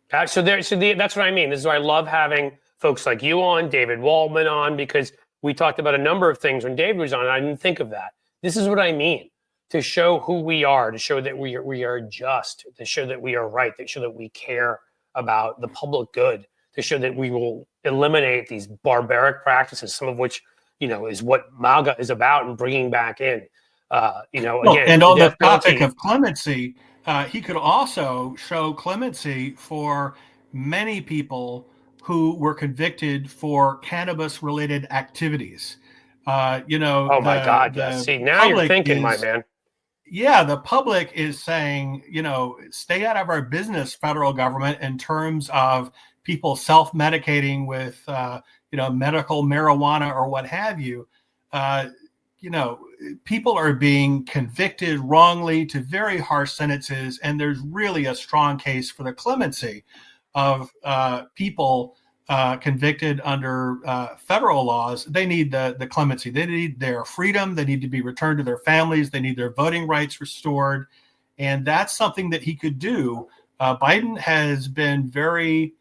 That's what I mean. This is why I love having folks like you on, David Waldman on, because we talked about a number of things when David was on. And I didn't think of that. This is what I mean. To show who we are, to show that we are just, to show that we are right, to show that we care about the public good, to show that we will eliminate these barbaric practices, some of which, is what MAGA is about and bringing back in. Again, and on the topic of clemency, he could also show clemency for many people who were convicted for cannabis-related activities. Oh my God! Yes. See, now you're thinking, my man. Yeah, the public is saying, stay out of our business, federal government, in terms of people self-medicating with, medical marijuana or what have you. people are being convicted wrongly to very harsh sentences, and there's really a strong case for the clemency of people convicted under federal laws. They need the clemency. They need their freedom. They need to be returned to their families. They need their voting rights restored. And that's something that he could do. Biden has been very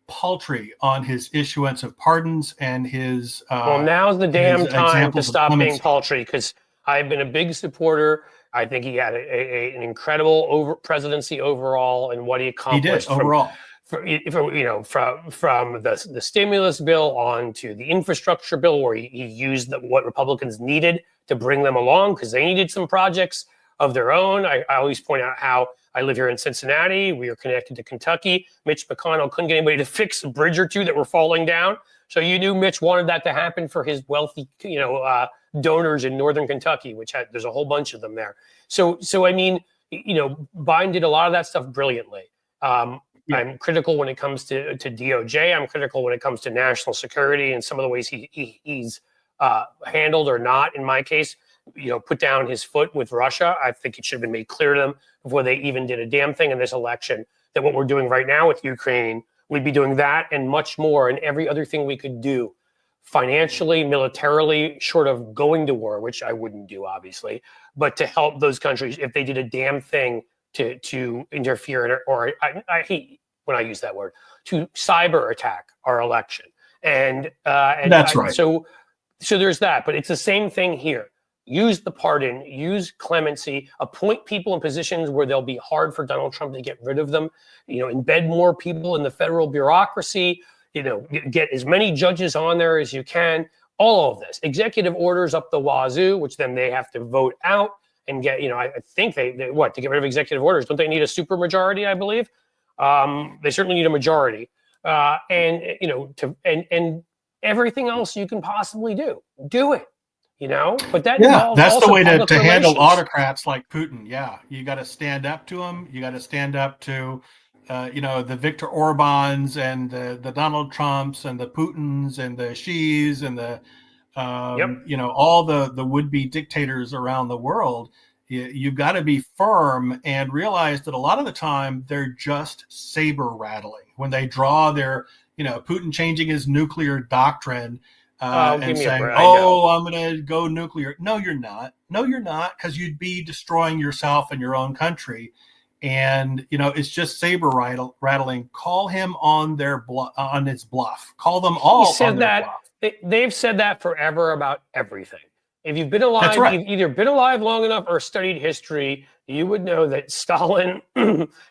paltry on his issuance of pardons and his well, now's the damn time to stop being clemency. paltry, because I've been a big supporter. I think he had an incredible presidency overall, and what he accomplished. He did overall. From the stimulus bill on to the infrastructure bill, where he used what Republicans needed to bring them along, because they needed some projects of their own. I always point out how I live here in Cincinnati. We are connected to Kentucky. Mitch McConnell couldn't get anybody to fix a bridge or two that were falling down. So you knew Mitch wanted that to happen for his wealthy, donors in northern Kentucky, there's a whole bunch of them there. So I mean, Biden did a lot of that stuff brilliantly. I'm critical when it comes to DOJ. I'm critical when it comes to national security and some of the ways he's handled, or not, in my case, put down his foot with Russia. I think it should have been made clear to them before they even did a damn thing in this election that what we're doing right now with Ukraine, we'd be doing that and much more, and every other thing we could do financially, militarily, short of going to war, which I wouldn't do, obviously, but to help those countries if they did a damn thing to interfere in, or I hate when I use that word, to cyber attack our election. And that's right. So there's that, but it's the same thing here. Use the pardon, use clemency, appoint people in positions where they'll be hard for Donald Trump to get rid of them, embed more people in the federal bureaucracy, get as many judges on there as you can, all of this. Executive orders up the wazoo, which then they have to vote out and get, I think they to get rid of executive orders, don't they need a supermajority, I believe? They certainly need a majority. And everything else you can possibly do it. But that that's the way to relations. handle autocrats like Putin. Yeah, you got to stand up to them. You got to stand up to, the Viktor Orbáns and the Donald Trumps and the Putins and the Xis and the, all the would-be dictators around the world. You've got to be firm and realize that a lot of the time they're just saber rattling when they draw their, Putin changing his nuclear doctrine. And saying, I'm going to go nuclear. No, you're not. No, you're not, because you'd be destroying yourself and your own country. And, it's just saber rattling. Call him on on his bluff. Call them all on their bluff. They've said that forever about everything. If you've been alive, you've either been alive long enough or studied history, you would know that Stalin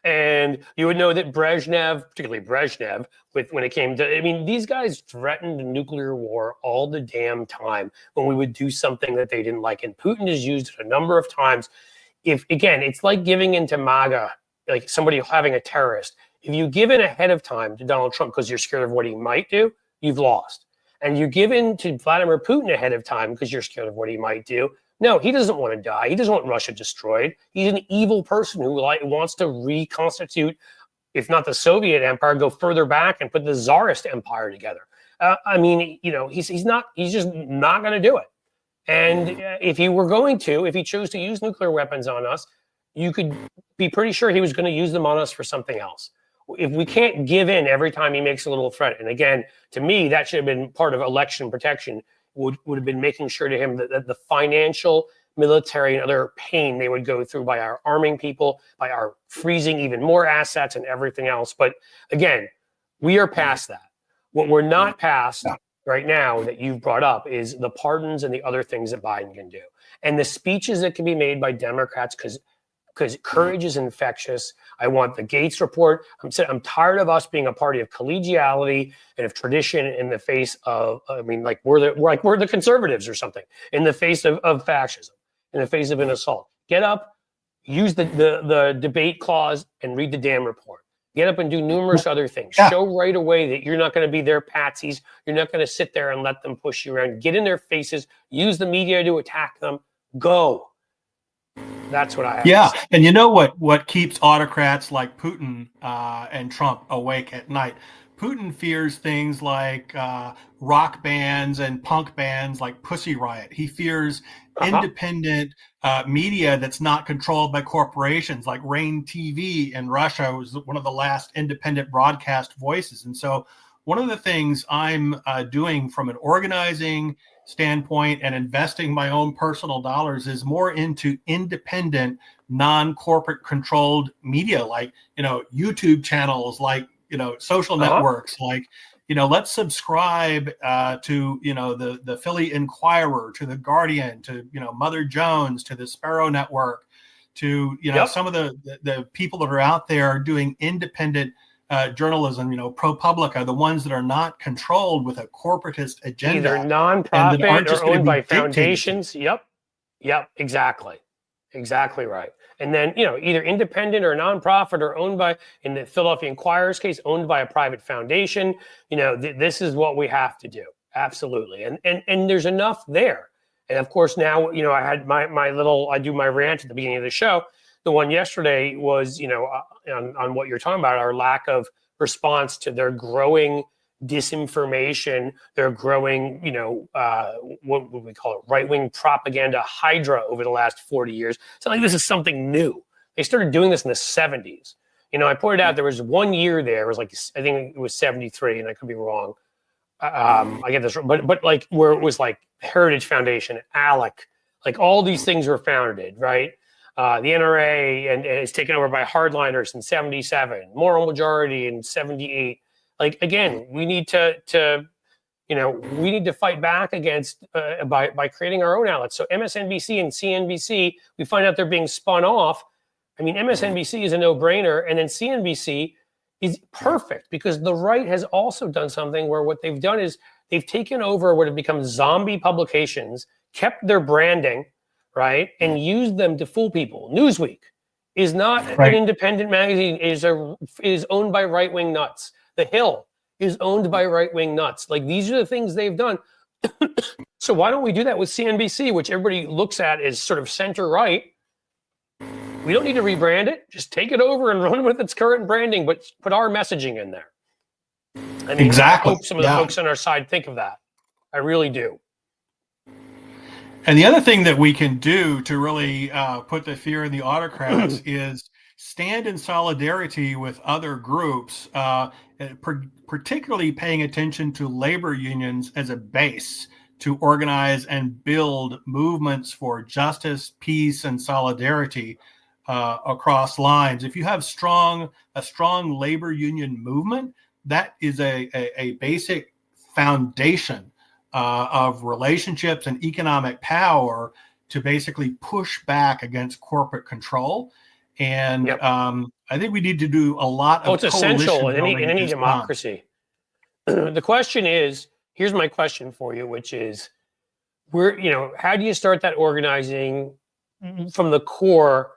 and you would know that Brezhnev, particularly Brezhnev, when it came to, these guys threatened a nuclear war all the damn time when we would do something that they didn't like. And Putin has used it a number of times. It's like giving into MAGA, like somebody having a terrorist. If you give in ahead of time to Donald Trump because you're scared of what he might do, you've lost. And you give in to Vladimir Putin ahead of time because you're scared of what he might do. No, he doesn't want to die. He doesn't want Russia destroyed. He's an evil person who wants to reconstitute, if not the Soviet Empire, go further back and put the Tsarist Empire together. He's just not going to do it. And if he chose to use nuclear weapons on us, you could be pretty sure he was going to use them on us for something else. If we can't give in every time he makes a little threat, and again, to me, that should have been part of election protection, would have been making sure to him that the financial, military, and other pain they would go through by our arming people, by our freezing even more assets and everything else. But again, we are past that. What we're not past right now that you've brought up is the pardons and the other things that Biden can do. And the speeches that can be made by Democrats, because courage is infectious. I want the Gaetz report. I'm tired of us being a party of collegiality and of tradition in the face of, we're the conservatives or something, in the face of fascism, in the face of an assault. Get up, use the debate clause, and read the damn report. Get up and do numerous other things. Yeah. Show right away that you're not going to be their patsies. You're not going to sit there and let them push you around. Get in their faces. Use the media to attack them. Go. That's what I have to say. And you know what keeps autocrats like Putin and Trump awake at night? Putin fears things like rock bands and punk bands like Pussy Riot. He fears independent media that's not controlled by corporations, like Rain TV in Russia was one of the last independent broadcast voices. And so one of the things I'm doing from an organizing standpoint and investing my own personal dollars is more into independent, non-corporate controlled media, like, YouTube channels, like, social networks, like, let's subscribe to, the Philly Inquirer, to the Guardian, to, Mother Jones, to the Sparrow Network, to, some of the people that are out there doing independent journalism, ProPublica, the ones that are not controlled with a corporatist agenda. Either nonprofit or owned by foundations. Yep, exactly. Exactly right. And then, either independent or nonprofit or owned by, in the Philadelphia Inquirer's case, owned by a private foundation. This is what we have to do. Absolutely. And there's enough there. And of course, now, I had I do my rant at the beginning of the show. The one yesterday was, on what you're talking about, our lack of response to their growing disinformation, their growing, what would we call it, right-wing propaganda hydra over the last 40 years. It's not like this is something new. They started doing this in the 70s. I pointed out there was 1 year there, it was like, I think it was 73, and I could be wrong. I get this wrong, but like where it was like Heritage Foundation, ALEC, like all these things were founded, right? The NRA and it's taken over by hardliners in 77, moral majority in 78. Like, again, we need to fight back against by creating our own outlets. So MSNBC and CNBC, we find out they're being spun off. I mean, MSNBC is a no-brainer, and then CNBC is perfect because the right has also done something where what they've done is they've taken over what have become zombie publications, kept their branding, right, and used them to fool people. Newsweek is not an independent magazine; is owned by right-wing nuts. The Hill is owned by right-wing nuts. Like, these are the things they've done. So why don't we do that with CNBC, which everybody looks at as sort of center-right? We don't need to rebrand it. Just take it over and run with its current branding, but put our messaging in there. I mean, exactly. I hope some of the folks on our side think of that. I really do. And the other thing that we can do to really put the fear in the autocrats is stand in solidarity with other groups, particularly paying attention to labor unions as a base to organize and build movements for justice, peace, and solidarity across lines. If you have a strong labor union movement, that is a basic foundation of relationships and economic power to basically push back against corporate control. And I think we need to do a lot of it's essential in any democracy. The question is, here's my question for you, which is, how do you start that organizing from the core,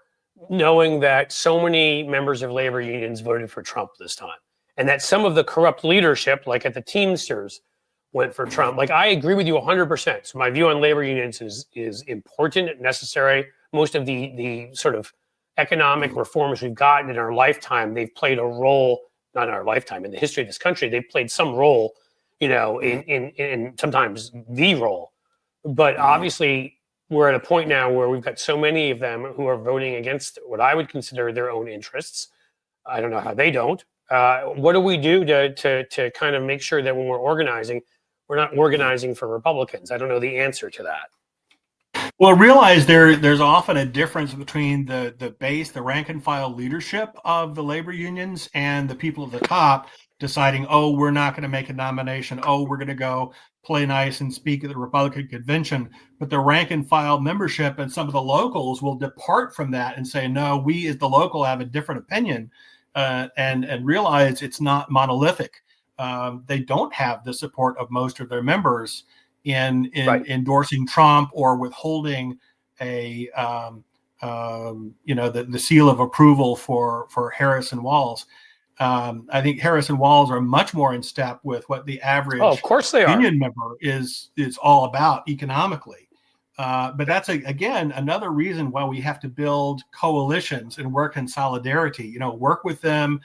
knowing that so many members of labor unions voted for Trump this time, and that some of the corrupt leadership, like at the Teamsters, went for Trump? Like, I agree with you 100%. So my view on labor unions is important, necessary. Most of the sort of economic reforms we've gotten in our lifetime, they've played a role, not in our lifetime, in the history of this country, they've played some role, in sometimes the role. But obviously, we're at a point now where we've got so many of them who are voting against what I would consider their own interests. I don't know how they don't. What do we do to kind of make sure that when we're organizing, we're not organizing for Republicans? I don't know the answer to that. Well, realize there's often a difference between the base, the rank and file leadership of the labor unions and the people at the top deciding, oh, we're not going to make a nomination. Oh, we're going to go play nice and speak at the Republican convention. But the rank and file membership and some of the locals will depart from that and say, no, we as the local have a different opinion, and realize it's not monolithic. They don't have the support of most of their members in endorsing Trump or withholding the seal of approval for Harris and Walz. I think Harris and Walz are much more in step with what the average of course they union member is all about economically. But that's again another reason why we have to build coalitions and work in solidarity. Work with them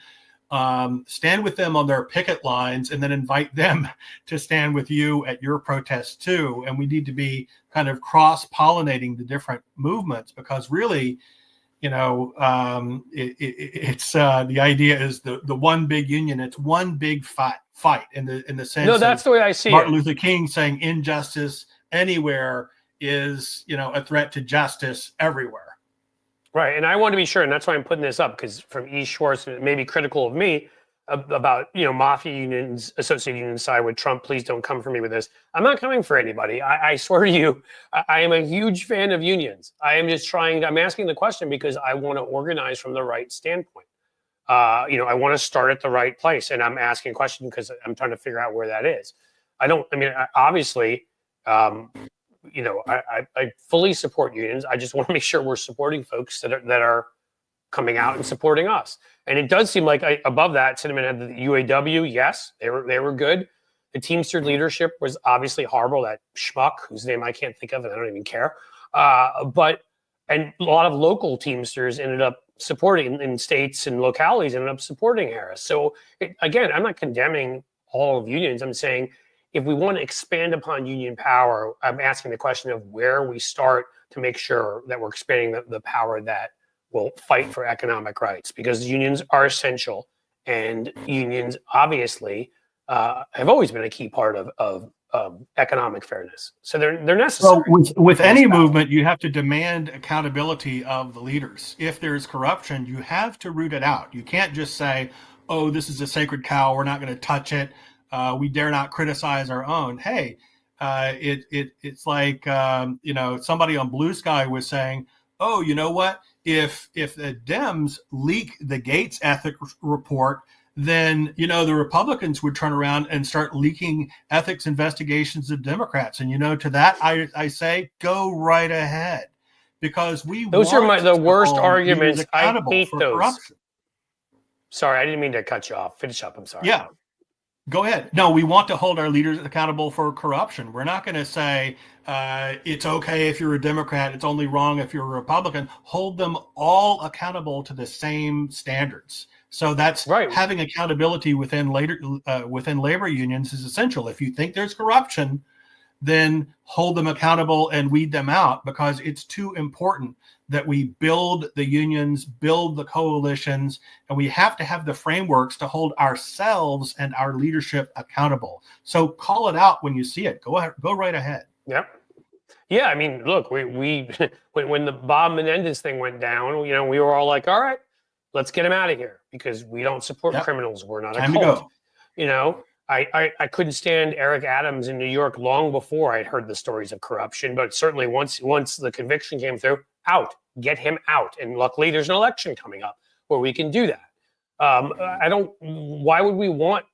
stand with them on their picket lines, and then invite them to stand with you at your protest too. And we need to be kind of cross-pollinating the different movements, because really, it's the idea is the one big union. It's one big fight in the sense. No, that's the way I see Martin it. Luther King saying injustice anywhere is, a threat to justice everywhere. Right. And I want to be sure, and that's why I'm putting this up, because from E. Schwartz, it may be critical of me about, mafia unions, associated unions side with Trump. Please don't come for me with this. I'm not coming for anybody. I swear to you, I am a huge fan of unions. I'm asking the question because I want to organize from the right standpoint. I want to start at the right place. And I'm asking a question because I'm trying to figure out where that is. Obviously, I fully support unions. I just want to make sure we're supporting folks that are coming out and supporting us. And it does seem like above that, Cinnamon had the UAW. Yes, they were good. The Teamster leadership was obviously horrible. That schmuck whose name I can't think of, and I don't even care. And a lot of local Teamsters ended up supporting in states and localities ended up supporting Harris. So again, I'm not condemning all of unions. I'm saying, if we want to expand upon union power, I'm asking the question of where we start to make sure that we're expanding the power that will fight for economic rights, because unions are essential, and unions obviously have always been a key part of economic fairness. So they're necessary. So with any movement, you have to demand accountability of the leaders. If there's corruption, you have to root it out. You can't just say, "Oh, this is a sacred cow. We're not going to touch it. We dare not criticize our own." Hey, it's like somebody on Blue Sky was saying, "Oh, you know what? If the Dems leak the Gaetz ethics report, then the Republicans would turn around and start leaking ethics investigations of Democrats." And to that I say, go right ahead, because those are the worst arguments. I hate those. Corruption. Sorry, I didn't mean to cut you off. Finish up. I'm sorry. Yeah. Go ahead. No, we want to hold our leaders accountable for corruption. We're not going to say it's okay if you're a Democrat, it's only wrong if you're a Republican. Hold them all accountable to the same standards. So that's right. Having accountability within labor unions is essential. If you think there's corruption, then hold them accountable and weed them out, because it's too important that we build the unions, build the coalitions, and we have to have the frameworks to hold ourselves and our leadership accountable. So call it out when you see it. Go ahead, go right ahead. Yep. Yeah, I mean, look, we when the Bob Menendez thing went down, we were all like, all right, let's get him out of here, because we don't support criminals. We're not a cult. I couldn't stand Eric Adams in New York long before I'd heard the stories of corruption, but certainly once the conviction came through, get him out. And luckily there's an election coming up where we can do that. Why would we want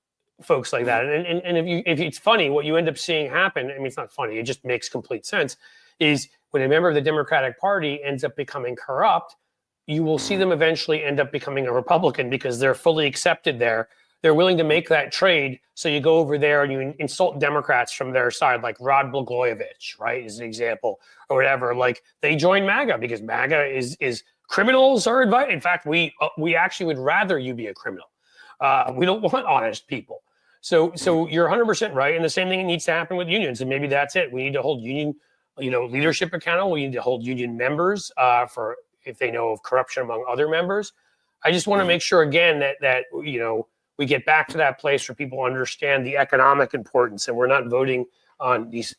folks like that? And if it's funny, what you end up seeing happen, it's not funny, it just makes complete sense, is when a member of the Democratic Party ends up becoming corrupt, you will see them eventually end up becoming a Republican, because they're fully accepted there. They're willing to make that trade. So you go over there and you insult Democrats from their side, like Rod Blagojevich, right, is an example, or whatever. Like, they join MAGA because MAGA is criminals are invited. In fact, we actually would rather you be a criminal. We don't want honest people. So you're 100% right. And the same thing needs to happen with unions. And maybe that's it. We need to hold union, leadership accountable. We need to hold union members for if they know of corruption among other members. I just want to make sure again that we get back to that place where people understand the economic importance, and we're not voting on these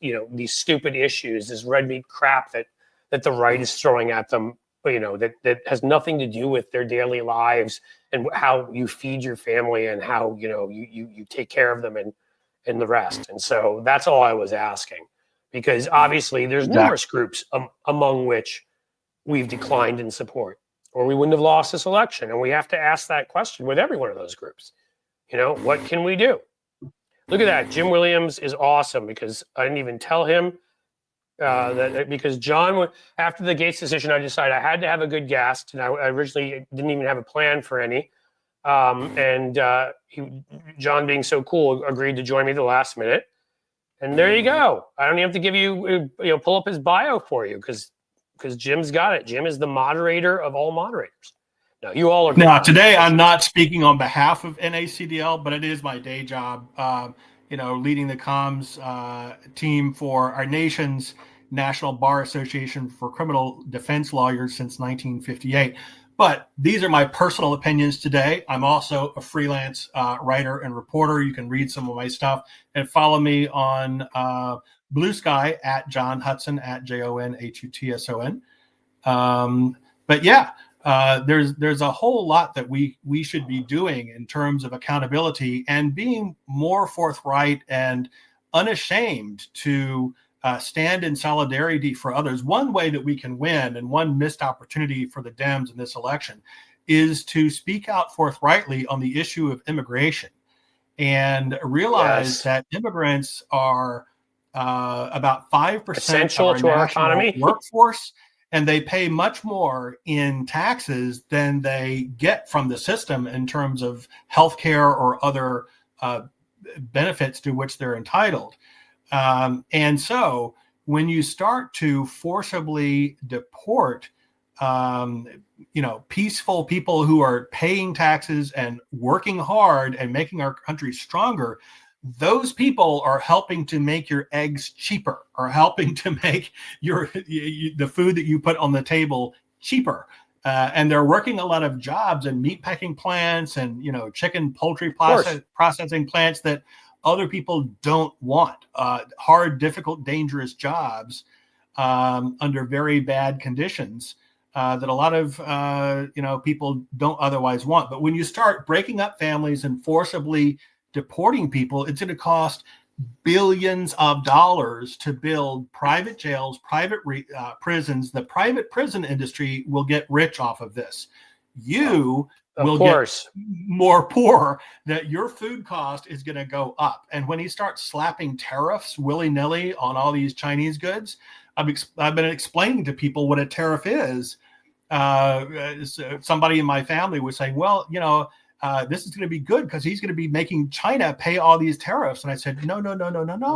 stupid issues, this red meat crap that the right is throwing at them, that has nothing to do with their daily lives and how you feed your family and how, you take care of them and the rest. And so that's all I was asking, because obviously there's numerous groups among which we've declined in support, or we wouldn't have lost this election. And we have to ask that question with every one of those groups. What can we do? Look at that. Jim Williams is awesome, because I didn't even tell him because John, after the Gaetz decision, I decided I had to have a good guest, and I originally didn't even have a plan for any. John, being so cool, agreed to join me at the last minute. And there you go. I don't even have to give you, pull up his bio for you, because Jim's got it. Jim is the moderator of all moderators. No, you all are. Now, today I'm not speaking on behalf of NACDL, but it is my day job, leading the comms team for our nation's National Bar Association for Criminal Defense Lawyers since 1958. But these are my personal opinions today. I'm also a freelance writer and reporter. You can read some of my stuff and follow me on Blue Sky at John Hudson at JONHUTSON. But yeah, there's a whole lot that we should be doing in terms of accountability and being more forthright and unashamed to stand in solidarity for others. One way that we can win, and one missed opportunity for the Dems in this election, is to speak out forthrightly on the issue of immigration and realize that immigrants are about 5% essential of to our national economy workforce, and they pay much more in taxes than they get from the system in terms of healthcare or other benefits to which they're entitled. And so when you start to forcibly deport, peaceful people who are paying taxes and working hard and making our country stronger, those people are helping to make your eggs cheaper, or helping to make the food that you put on the table cheaper. And they're working a lot of jobs in meat packing plants and, chicken, poultry processing plants that other people don't want. Hard, difficult, dangerous jobs under very bad conditions that a lot of people don't otherwise want. But when you start breaking up families and forcibly deporting people, it's going to cost billions of dollars to build private jails, private prisons. The private prison industry will get rich off of this. You will get more poor, that your food cost is going to go up. And when he starts slapping tariffs willy-nilly on all these Chinese goods, I've been explaining to people what a tariff is. Somebody in my family was saying, well, this is going to be good because he's going to be making China pay all these tariffs. And I said, no.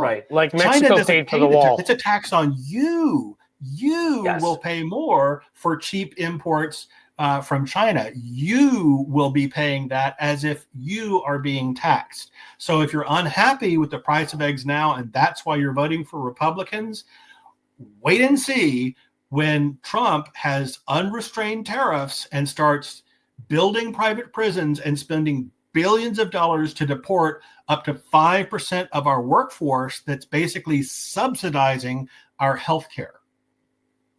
Right. Like Mexico paid for the wall. It's a tax on you. You will pay more for cheap imports from China. You will be paying that as if you are being taxed. So if you're unhappy with the price of eggs now, and that's why you're voting for Republicans, wait and see when Trump has unrestrained tariffs and starts building private prisons and spending billions of dollars to deport up to 5% of our workforce that's basically subsidizing our health care.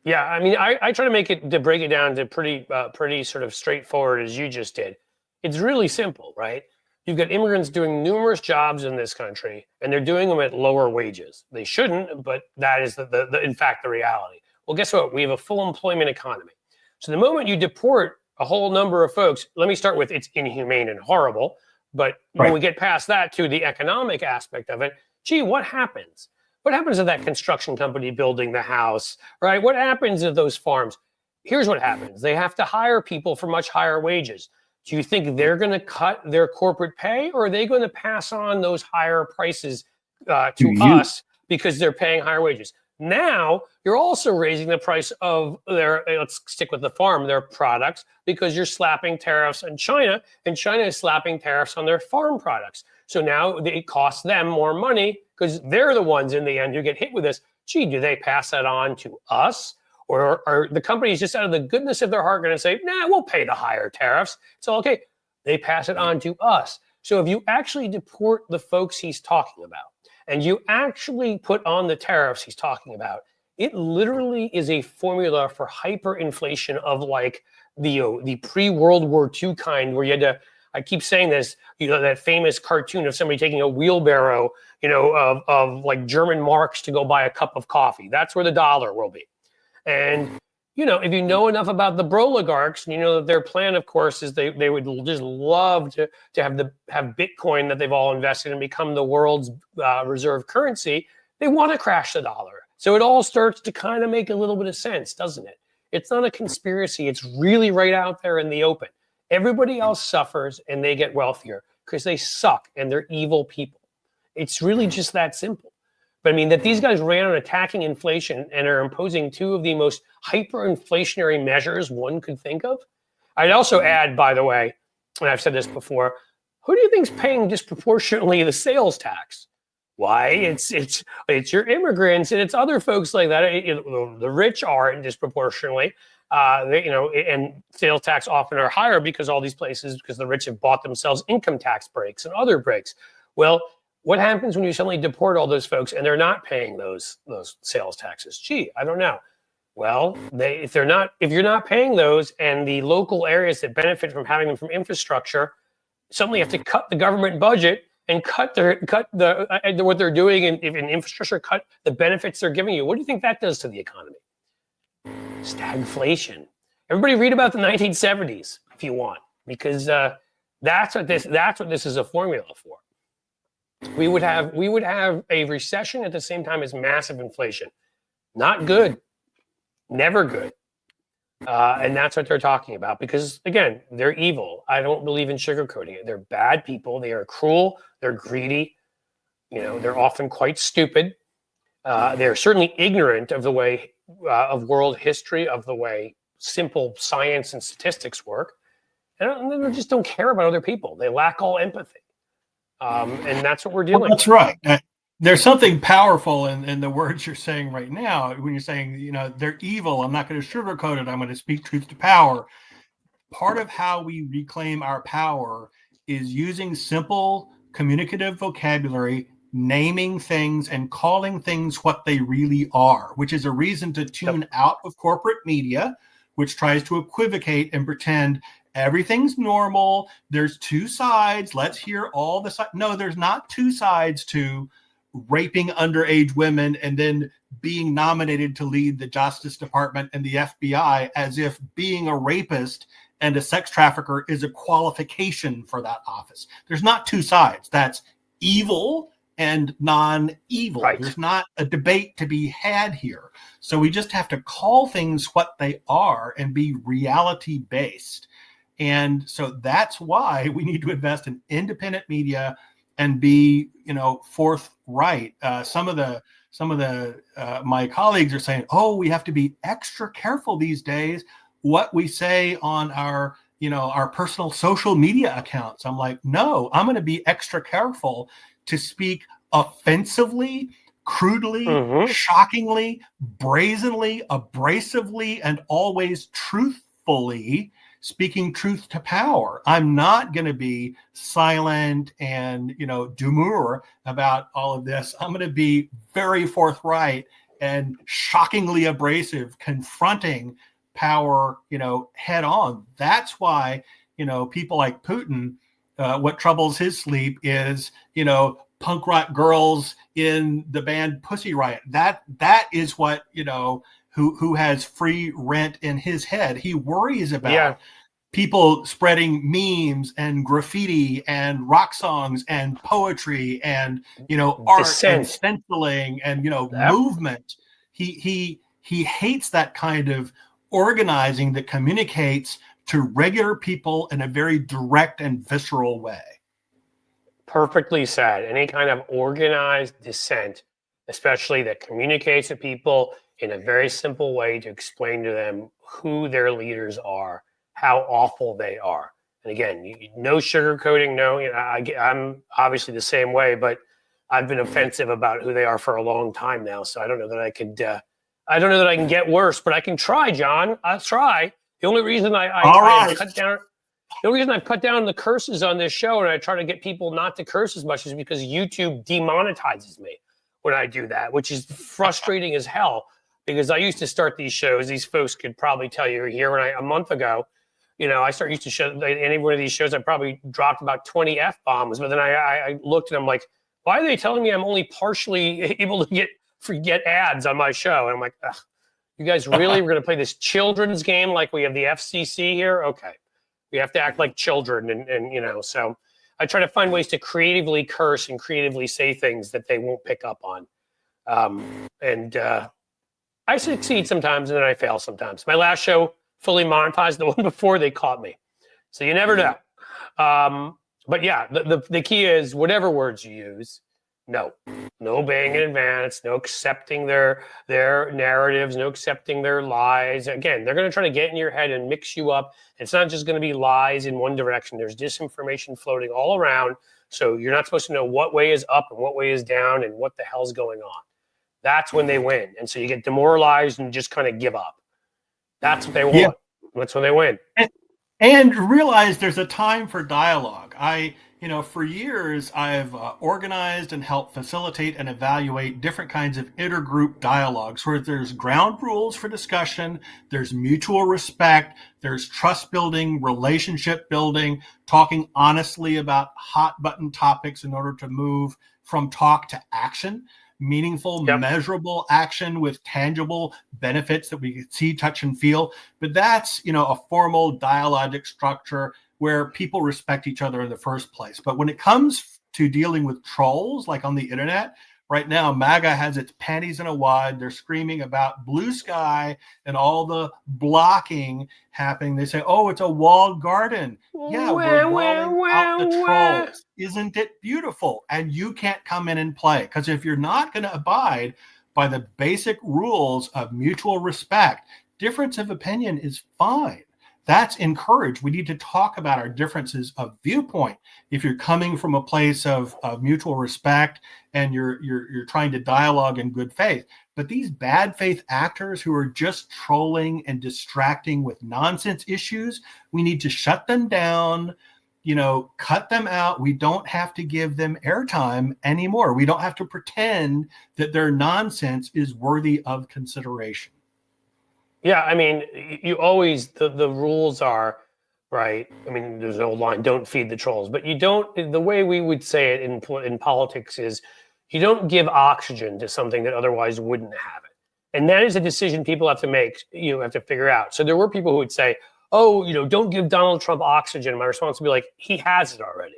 Yeah, I mean, I try to break it down to pretty sort of straightforward as you just did. It's really simple, right? You've got immigrants doing numerous jobs in this country, and they're doing them at lower wages. They shouldn't, but that is in fact the reality. Well, guess what? We have a full employment economy. So the moment you deport a whole number of folks, let me start with it's inhumane and horrible. But when we get past that to the economic aspect of it, gee, what happens? What happens to that construction company building the house, right? What happens to those farms? Here's what happens. They have to hire people for much higher wages. Do you think they're going to cut their corporate pay, or are they going to pass on those higher prices to us because they're paying higher wages? Now, you're also raising the price of let's stick with the farm, their products, because you're slapping tariffs on China, and China is slapping tariffs on their farm products. So now it costs them more money because they're the ones in the end who get hit with this. Gee, do they pass that on to us? Or are the companies just out of the goodness of their heart going to say, nah, we'll pay the higher tariffs. It's all okay. They pass it on to us. So if you actually deport the folks he's talking about, and you actually put on the tariffs he's talking about, it literally is a formula for hyperinflation of like the pre-World War II kind, where you had to, I keep saying this, that famous cartoon of somebody taking a wheelbarrow, of like German marks to go buy a cup of coffee. That's where the dollar will be. And, if you know enough about the oligarchs, you know that their plan, of course, is they would just love to have Bitcoin that they've all invested in become the world's reserve currency. They want to crash the dollar. So it all starts to kind of make a little bit of sense, doesn't it? It's not a conspiracy. It's really right out there in the open. Everybody else suffers and they get wealthier because they suck and they're evil people. It's really just that simple. But I mean, that these guys ran on attacking inflation and are imposing two of the most hyperinflationary measures one could think of. I'd also add, by the way, and I've said this before, who do you think's paying disproportionately the sales tax? Why? It's your immigrants and it's other folks like that. The rich aren't disproportionately. And sales tax often are higher because all these places, because the rich have bought themselves income tax breaks and other breaks. Well, what happens when you suddenly deport all those folks and they're not paying those sales taxes? Gee, I don't know. Well, if you're not paying those, and the local areas that benefit from having them from infrastructure suddenly have to cut the government budget and cut what they're doing in infrastructure, cut the benefits they're giving you. What do you think that does to the economy? Stagflation. Everybody read about the 1970s if you want, because that's what this is a formula for. We would have a recession at the same time as massive inflation. Not good. Never good. And that's what they're talking about, because again, they're evil. I don't believe in sugarcoating it. They're bad people. They are cruel. They're greedy. They're often quite stupid. They're certainly ignorant of the way of world history, of the way simple science and statistics work. And they just don't care about other people. They lack all empathy. And that's what we're dealing with. That's right. There's something powerful in the words you're saying right now when you're saying, they're evil. I'm not going to sugarcoat it. I'm going to speak truth to power. Part of how we reclaim our power is using simple communicative vocabulary, naming things and calling things what they really are, which is a reason to tune out of corporate media, which tries to equivocate and pretend everything's normal. There's two sides. Let's hear all the sides. No, there's not two sides to raping underage women and then being nominated to lead the Justice Department and the FBI, as if being a rapist and a sex trafficker is a qualification for that office. There's not two sides. That's evil and non-evil. Right. There's not a debate to be had here. So we just have to call things what they are and be reality-based. And so that's why we need to invest in independent media and be, forthright. Some of the my colleagues are saying, "Oh, we have to be extra careful these days what we say on our personal social media accounts." I'm like, no, I'm going to be extra careful to speak offensively, crudely, shockingly, brazenly, abrasively, and always truthfully, speaking truth to power. I'm not going to be silent and, demure about all of this. I'm going to be very forthright and shockingly abrasive, confronting power, head on. That's why, people like Putin, what troubles his sleep is, punk rock girls in the band Pussy Riot. That is what, who has free rent in his head. He worries about people spreading memes and graffiti and rock songs and poetry and, art and stenciling and, movement. He hates that kind of organizing that communicates to regular people in a very direct and visceral way. Perfectly said. Any kind of organized dissent, especially that communicates to people in a very simple way to explain to them who their leaders are, how awful they are. And again, no sugarcoating. No, I'm obviously the same way, but I've been offensive about who they are for a long time now. So I don't know that I could. I don't know that I can get worse, but I can try, John. I'll try. The only reason I cut down. The only reason I've cut down the curses on this show and I try to get people not to curse as much is because YouTube demonetizes me when I do that, which is frustrating as hell, because I used to start these shows. These folks could probably tell you here a month ago, I used to show any one of these shows, I probably dropped about 20 F-bombs, but then I looked and I'm like, why are they telling me I'm only partially able to get ads on my show? And I'm like, ugh, you guys really were going to play this children's game like we have the FCC here? Okay. We have to act like children, and so I try to find ways to creatively curse and creatively say things that they won't pick up on. And I succeed sometimes and then I fail sometimes. My last show fully monetized. The one before, they caught me. So you never know. But yeah, the key is whatever words you use, No, no obeying in advance, no accepting their narratives, no accepting their lies. Again, they're going to try to get in your head and mix you up. It's not just going to be lies in one direction. There's disinformation floating all around. So you're not supposed to know what way is up and what way is down and what the hell's going on. That's when they win. And so you get demoralized and just kind of give up. That's what they want. Yeah. That's when they win. And realize there's a time for dialogue. For years, I've organized and helped facilitate and evaluate different kinds of intergroup dialogues where there's ground rules for discussion, there's mutual respect, there's trust building, relationship building, talking honestly about hot button topics in order to move from talk to action, meaningful, measurable action with tangible benefits that we can see, touch, and feel. But that's, a formal dialogic structure where people respect each other in the first place. But when it comes to dealing with trolls, like on the internet, right now, MAGA has its panties in a wad. They're screaming about blue sky and all the blocking happening. They say, oh, it's a walled garden. Yeah, we're walling out the trolls. Isn't it beautiful? And you can't come in and play. Because if you're not going to abide by the basic rules of mutual respect, difference of opinion is fine. That's encouraged. We need to talk about our differences of viewpoint. If you're coming from a place of mutual respect and you're trying to dialogue in good faith. But these bad faith actors who are just trolling and distracting with nonsense issues, we need to shut them down, cut them out. We don't have to give them airtime anymore. We don't have to pretend that their nonsense is worthy of consideration. Yeah, I mean, you always, the rules are, right? I mean, there's an old line, don't feed the trolls. But you don't, the way we would say it in politics is you don't give oxygen to something that otherwise wouldn't have it. And that is a decision people have to make, you have to figure out. So there were people who would say, oh, don't give Donald Trump oxygen. My response would be like, he has it already.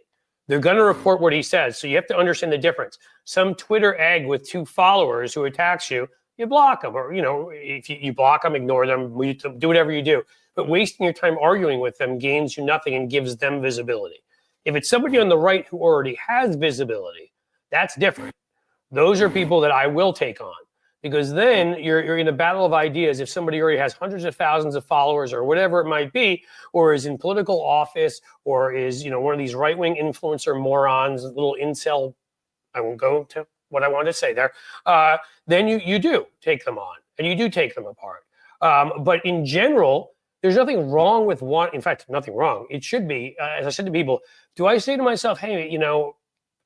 They're going to report what he says. So you have to understand the difference. Some Twitter egg with 2 followers who attacks you, you block them, or, if you block them, ignore them, do whatever you do. But wasting your time arguing with them gains you nothing and gives them visibility. If it's somebody on the right who already has visibility, that's different. Those are people that I will take on, because then you're in a battle of ideas. If somebody already has hundreds of thousands of followers or whatever it might be, or is in political office, or is, one of these right-wing influencer morons, little incel, I won't go to what I wanted to say there, then you do take them on and you do take them apart. But in general, there's nothing wrong with one. In fact, nothing wrong. It should be, as I said to people, do I say to myself, hey,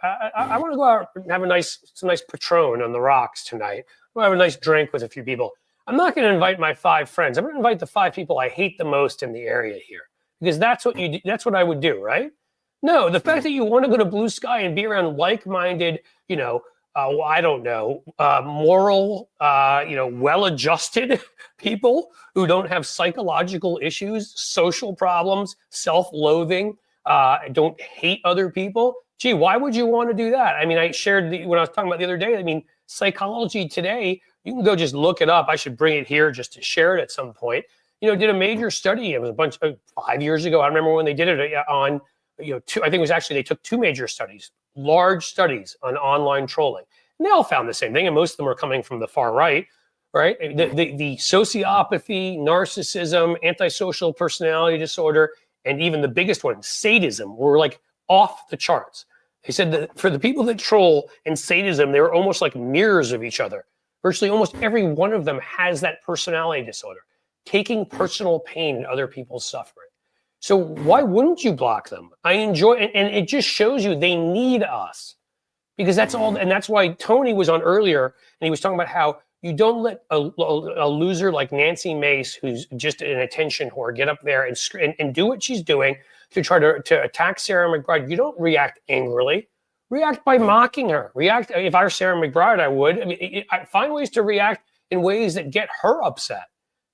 I want to go out and have some nice Patron on the rocks tonight. I want to have a nice drink with a few people. I'm not going to invite my 5 friends. I'm going to invite the 5 people I hate the most in the area here, because that's what you do. That's what I would do, right? No, the fact that you want to go to Blue Sky and be around like-minded, I don't know, moral, well-adjusted people who don't have psychological issues, social problems, self-loathing, don't hate other people. Gee, why would you want to do that? I mean, I shared when I was talking about the other day, I mean, Psychology Today, you can go just look it up. I should bring it here just to share it at some point. Did a major study. It was a bunch of 5 years ago. I remember when they did it on, I think it was actually, they took 2 major studies, large studies on online trolling. And they all found the same thing. And most of them are coming from the far right, right? The sociopathy, narcissism, antisocial personality disorder, and even the biggest one, sadism, were like off the charts. They said that for the people that troll and sadism, they were almost like mirrors of each other. Virtually almost every one of them has that personality disorder, taking personal pain in other people's suffering. So why wouldn't you block them? I enjoy it, and it just shows you they need us, because that's all. And that's why Tony was on earlier, and he was talking about how you don't let a loser like Nancy Mace, who's just an attention whore, get up there and do what she's doing to try to attack Sarah McBride. You don't react angrily. React by mocking her. React. If I were Sarah McBride, I would. I mean, I find ways to react in ways that get her upset.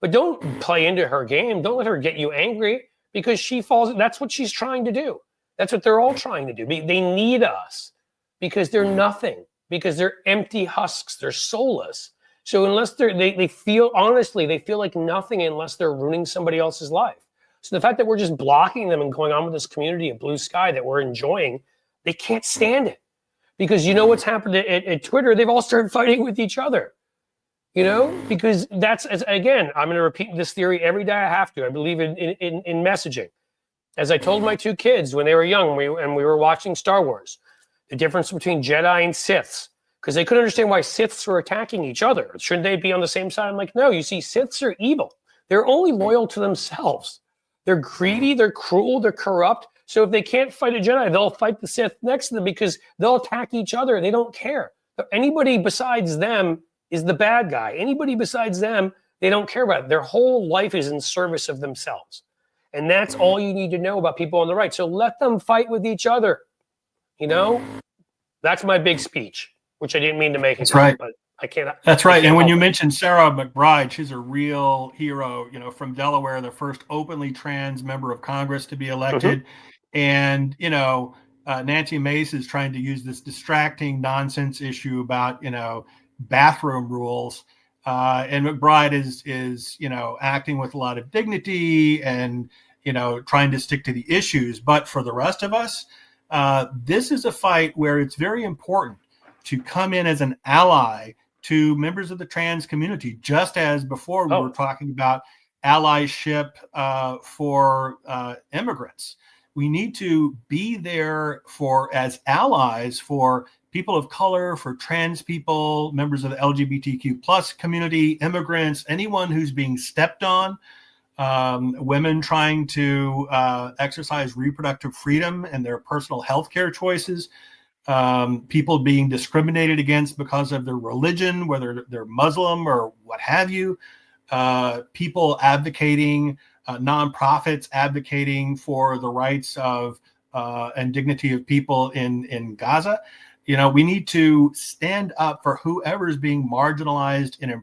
But don't play into her game. Don't let her get you angry, because she falls. That's what she's trying to do. That's what they're all trying to do. They need us because they're nothing, because they're empty husks. They're soulless. So unless they feel, honestly, they feel like nothing unless they're ruining somebody else's life. So the fact that we're just blocking them and going on with this community of Blue Sky that we're enjoying, they can't stand it. Because you know what's happened at Twitter? They've all started fighting with each other. You know, because that's, again, I'm going to repeat this theory every day I have to. I believe in messaging. As I told my two kids when they were young, we were watching Star Wars, the difference between Jedi and Siths, because they couldn't understand why Siths were attacking each other. Shouldn't they be on the same side? I'm like, no, you see, Siths are evil. They're only loyal to themselves. They're greedy, they're cruel, they're corrupt. So if they can't fight a Jedi, they'll fight the Sith next to them because they'll attack each other. They don't care. Anybody besides them is the bad guy. Anybody besides them, they don't care about it. Their whole life is in service of themselves. And that's all you need to know about people on the right. So let them fight with each other. You know, that's my big speech, which I didn't mean to make. That's right. But I can't. That's right. And when you mentioned Sarah McBride, she's a real hero, you know, from Delaware, the first openly trans member of Congress to be elected. And, you know, Nancy Mace is trying to use this distracting nonsense issue about, you know, bathroom rules. And McBride is, you know, acting with a lot of dignity and, you know, trying to stick to the issues. But for the rest of us, this is a fight where it's very important to come in as an ally to members of the trans community, just as before we were talking about allyship for immigrants. We need to be there for as allies for people of color, for trans people, members of the LGBTQ plus community, immigrants, anyone who's being stepped on, women trying to exercise reproductive freedom and their personal health care choices, people being discriminated against because of their religion, whether they're Muslim or what have you, people advocating, nonprofits advocating for the rights of and dignity of people in Gaza. You know, we need to stand up for whoever's being marginalized and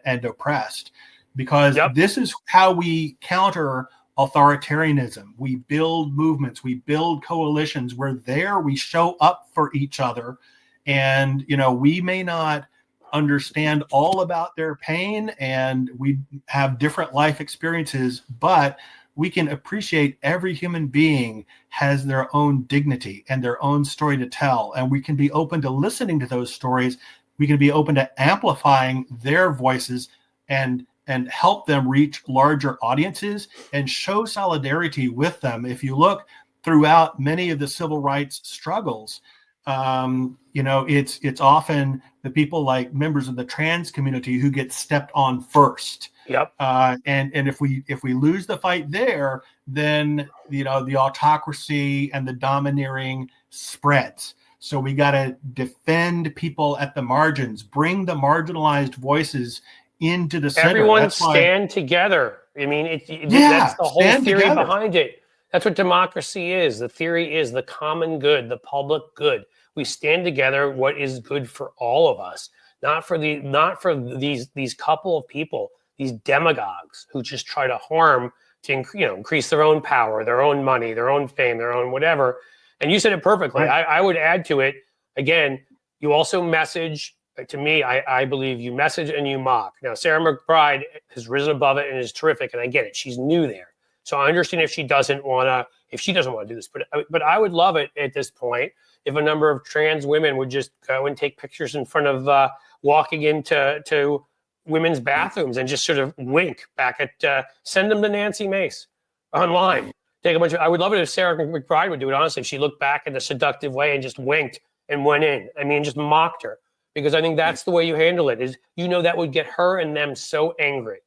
and oppressed, because this is how we counter authoritarianism. We build movements, we build coalitions. We're there, we show up for each other. And, you know, we may not understand all about their pain and we have different life experiences, but we can appreciate every human being has their own dignity and their own story to tell. And we can be open to listening to those stories. We can be open to amplifying their voices and help them reach larger audiences and show solidarity with them. If you look throughout many of the civil rights struggles, you know, it's often the people like members of the trans community who get stepped on first. And if we lose the fight there, then, you know, the autocracy and the domineering spreads. So we got to defend people at the margins, bring the marginalized voices into the center. Everyone stand together. I mean, that's the whole theory behind it. That's what democracy is. The theory is the common good, the public good. We stand together. What is good for all of us, not for these couple of people, these demagogues who just try to harm to increase their own power, their own money, their own fame, their own whatever. And you said it perfectly. Right. I would add to it again. You also message. To me, I believe you message and you mock. Now, Sarah McBride has risen above it and is terrific, and I get it. She's new there. So I understand if she doesn't want to do this. But I would love it at this point if a number of trans women would just go and take pictures in front of walking into women's bathrooms and just sort of wink back at, send them to Nancy Mace online. Take a bunch of, I would love it if Sarah McBride would do it, honestly. If she looked back in a seductive way and just winked and went in. I mean, just mocked her. Because I think that's the way you handle it, is, you know, that would get her and them so angry.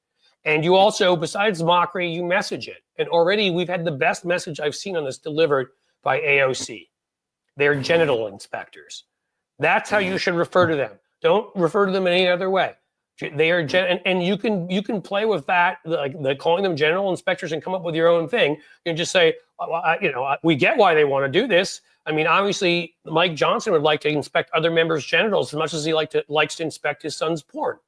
And you also, besides mockery, you message it. And already we've had the best message I've seen on this delivered by AOC. They're genital inspectors. That's how you should refer to them. Don't refer to them in any other way. They are and you can play with that, like calling them genital inspectors, and come up with your own thing. You can just say, we get why they want to do this. I mean, obviously, Mike Johnson would like to inspect other members' genitals as much as he likes to inspect his son's porn.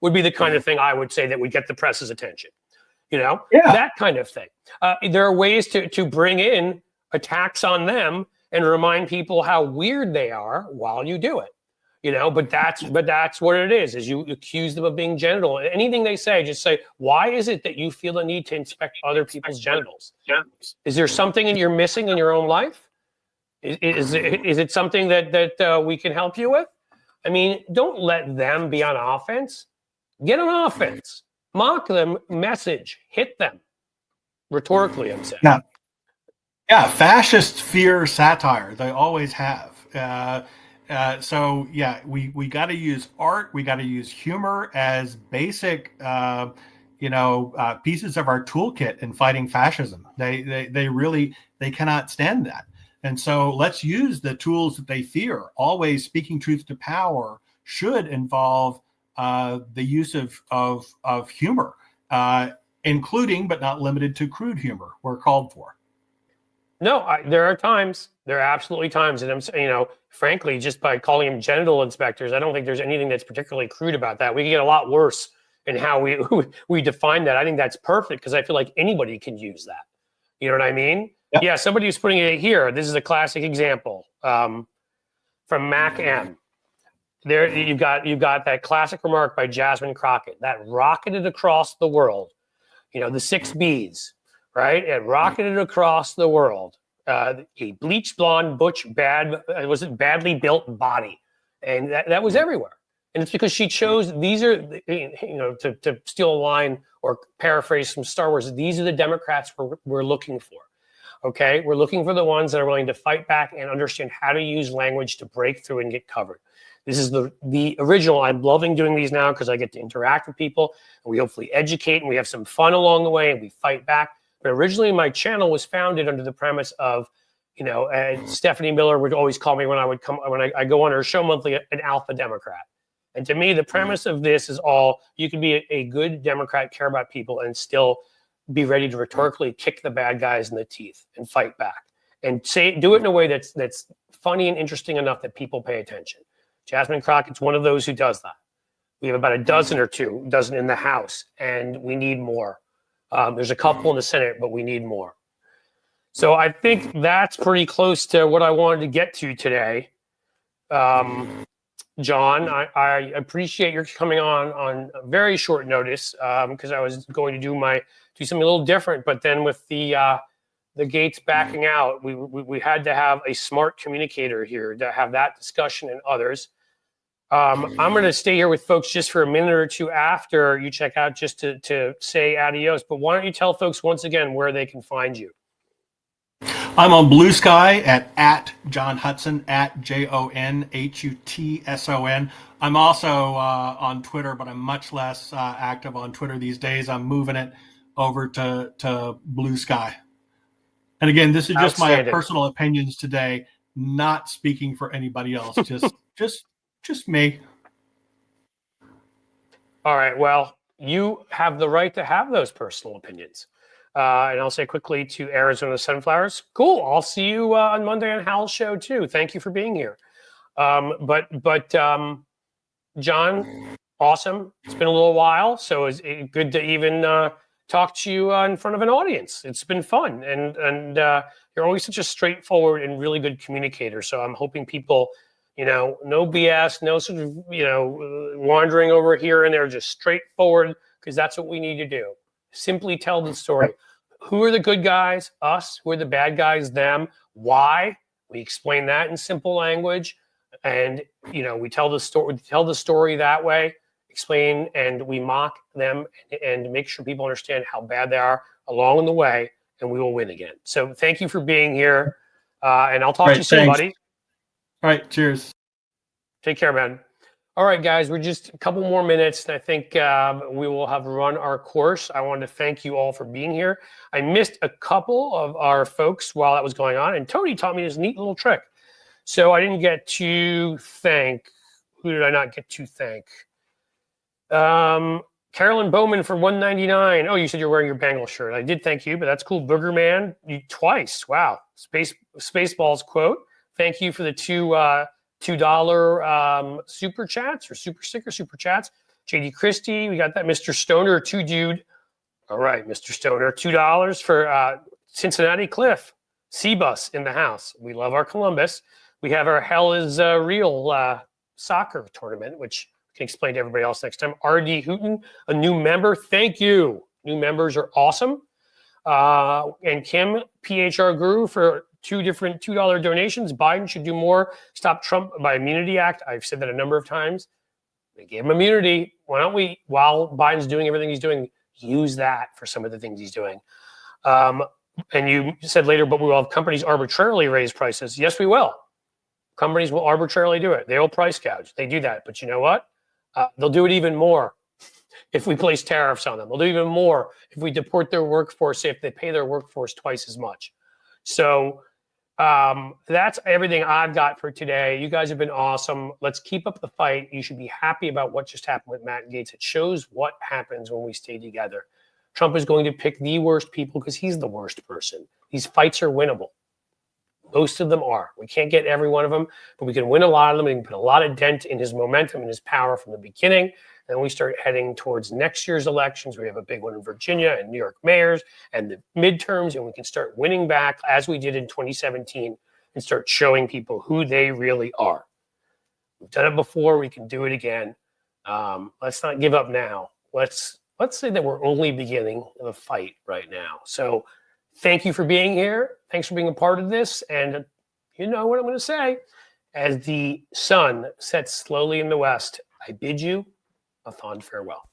Would be the kind of thing I would say that would get the press's attention. That kind of thing. There are ways to bring in attacks on them and remind people how weird they are while you do it. But that's what it is you accuse them of being genital. Anything they say, just say, why is it that you feel the need to inspect other people's genitals? Is there something you're missing in your own life? Is it something that we can help you with? I mean, don't let them be on offense. Get on offense. Mock them, message, hit them. Rhetorically, I'm saying. Yeah, fascists fear satire. They always have. So yeah, we got to use art. We got to use humor as basic, pieces of our toolkit in fighting fascism. They really cannot stand that. And so let's use the tools that they fear. Always speaking truth to power should involve the use of humor, including but not limited to crude humor where called for. No, there are times. There are absolutely times, and I'm, frankly, just by calling them genital inspectors, I don't think there's anything that's particularly crude about that. We can get a lot worse in how we define that. I think that's perfect because I feel like anybody can use that. You know what I mean? Yep. Yeah. Somebody who's putting it here. This is a classic example from Mac M. There, you've got that classic remark by Jasmine Crockett that rocketed across the world. The 6 B's. Right? It rocketed across the world. A bleach blonde, butch, badly built body. And that was everywhere. And it's because she chose, these are, to steal a line or paraphrase from Star Wars, these are the Democrats we're looking for. Okay? We're looking for the ones that are willing to fight back and understand how to use language to break through and get covered. This is the original. I'm loving doing these now because I get to interact with people and we hopefully educate and we have some fun along the way and we fight back. But originally, my channel was founded under the premise of, Stephanie Miller would always call me when I go on her show monthly, an alpha Democrat. And to me, the premise of this is you can be a good Democrat, care about people, and still be ready to rhetorically kick the bad guys in the teeth and fight back, and do it in a way that's funny and interesting enough that people pay attention. Jasmine Crockett's one of those who does that. We have about a dozen in the House, and we need more. There's a couple in the Senate, but we need more. So I think that's pretty close to what I wanted to get to today. John, I appreciate your coming on very short notice because I was going to do something a little different, but then with the Gaetz backing out, we had to have a smart communicator here to have that discussion and others. I'm going to stay here with folks just for a minute or two after you check out just to say adios. But why don't you tell folks once again where they can find you? I'm on Blue Sky at John Hutson, at JONHUTSON. I'm also on Twitter, but I'm much less active on Twitter these days. I'm moving it over to Blue Sky. And again, this is just my personal opinions today, not speaking for anybody else. Just me. All right. Well, you have the right to have those personal opinions. And I'll say quickly to Arizona Sunflowers, cool. I'll see you on Monday on Hal's show too. Thank you for being here. But John, awesome. It's been a little while, so it's good to even talk to you in front of an audience. It's been fun, and you're always such a straightforward and really good communicator. So I'm hoping people, no BS, no sort of, wandering over here and there, just straightforward, because that's what we need to do. Simply tell the story. Who are the good guys? Us. Who are the bad guys? Them. Why? We explain that in simple language, and we tell the story. We tell the story that way. Explain, and we mock them and make sure people understand how bad they are along the way, and we will win again. So thank you for being here, and I'll talk to you soon, buddy. All right, cheers. Take care, man. All right, guys, we're just a couple more minutes, and I think we will have run our course. I wanted to thank you all for being here. I missed a couple of our folks while that was going on, and Tony taught me this neat little trick. So I didn't get to thank. Who did I not get to thank? Carolyn Bowman for $1.99. Oh, you said you're wearing your Bengal shirt. I did thank you, but that's cool. Booger Man, you twice. Wow. Spaceballs quote. Thank you for the $2 super chats or super sticker super chats. JD Christie, we got that. Mr. Stoner, 2 dude. All right, Mr. Stoner, $2 for Cincinnati Cliff. C-Bus in the house. We love our Columbus. We have our Hell is Real soccer tournament, which we can explain to everybody else next time. RD Hooten, a new member. Thank you. New members are awesome. And Kim, PHR Guru, for two different $2 donations. Biden should do more. Stop Trump by Immunity Act. I've said that a number of times. They gave him immunity. Why don't we, while Biden's doing everything he's doing, use that for some of the things he's doing? And you said later, but we will have companies arbitrarily raise prices. Yes, we will. Companies will arbitrarily do it. They will price gouge. They do that. But you know what? They'll do it even more if we place tariffs on them. They'll do even more if we deport their workforce, if they pay their workforce twice as much. So that's everything I've got for today. You guys have been awesome. Let's keep up the fight. You should be happy about what just happened with Matt Gaetz. It shows what happens when we stay together. Trump is going to pick the worst people because he's the worst person. These fights are winnable. Most of them are. We can't get every one of them, but we can win a lot of them. We can put a lot of dent in his momentum and his power from the beginning. Then we start heading towards next year's elections. We have a big one in Virginia and New York mayors and the midterms, and we can start winning back as we did in 2017 and start showing people who they really are. We've done it before. We can do it again. Let's not give up now. Let's say that we're only beginning the fight right now. So thank you for being here. Thanks for being a part of this. And you know what I'm going to say. As the sun sets slowly in the west, I bid you a fond farewell.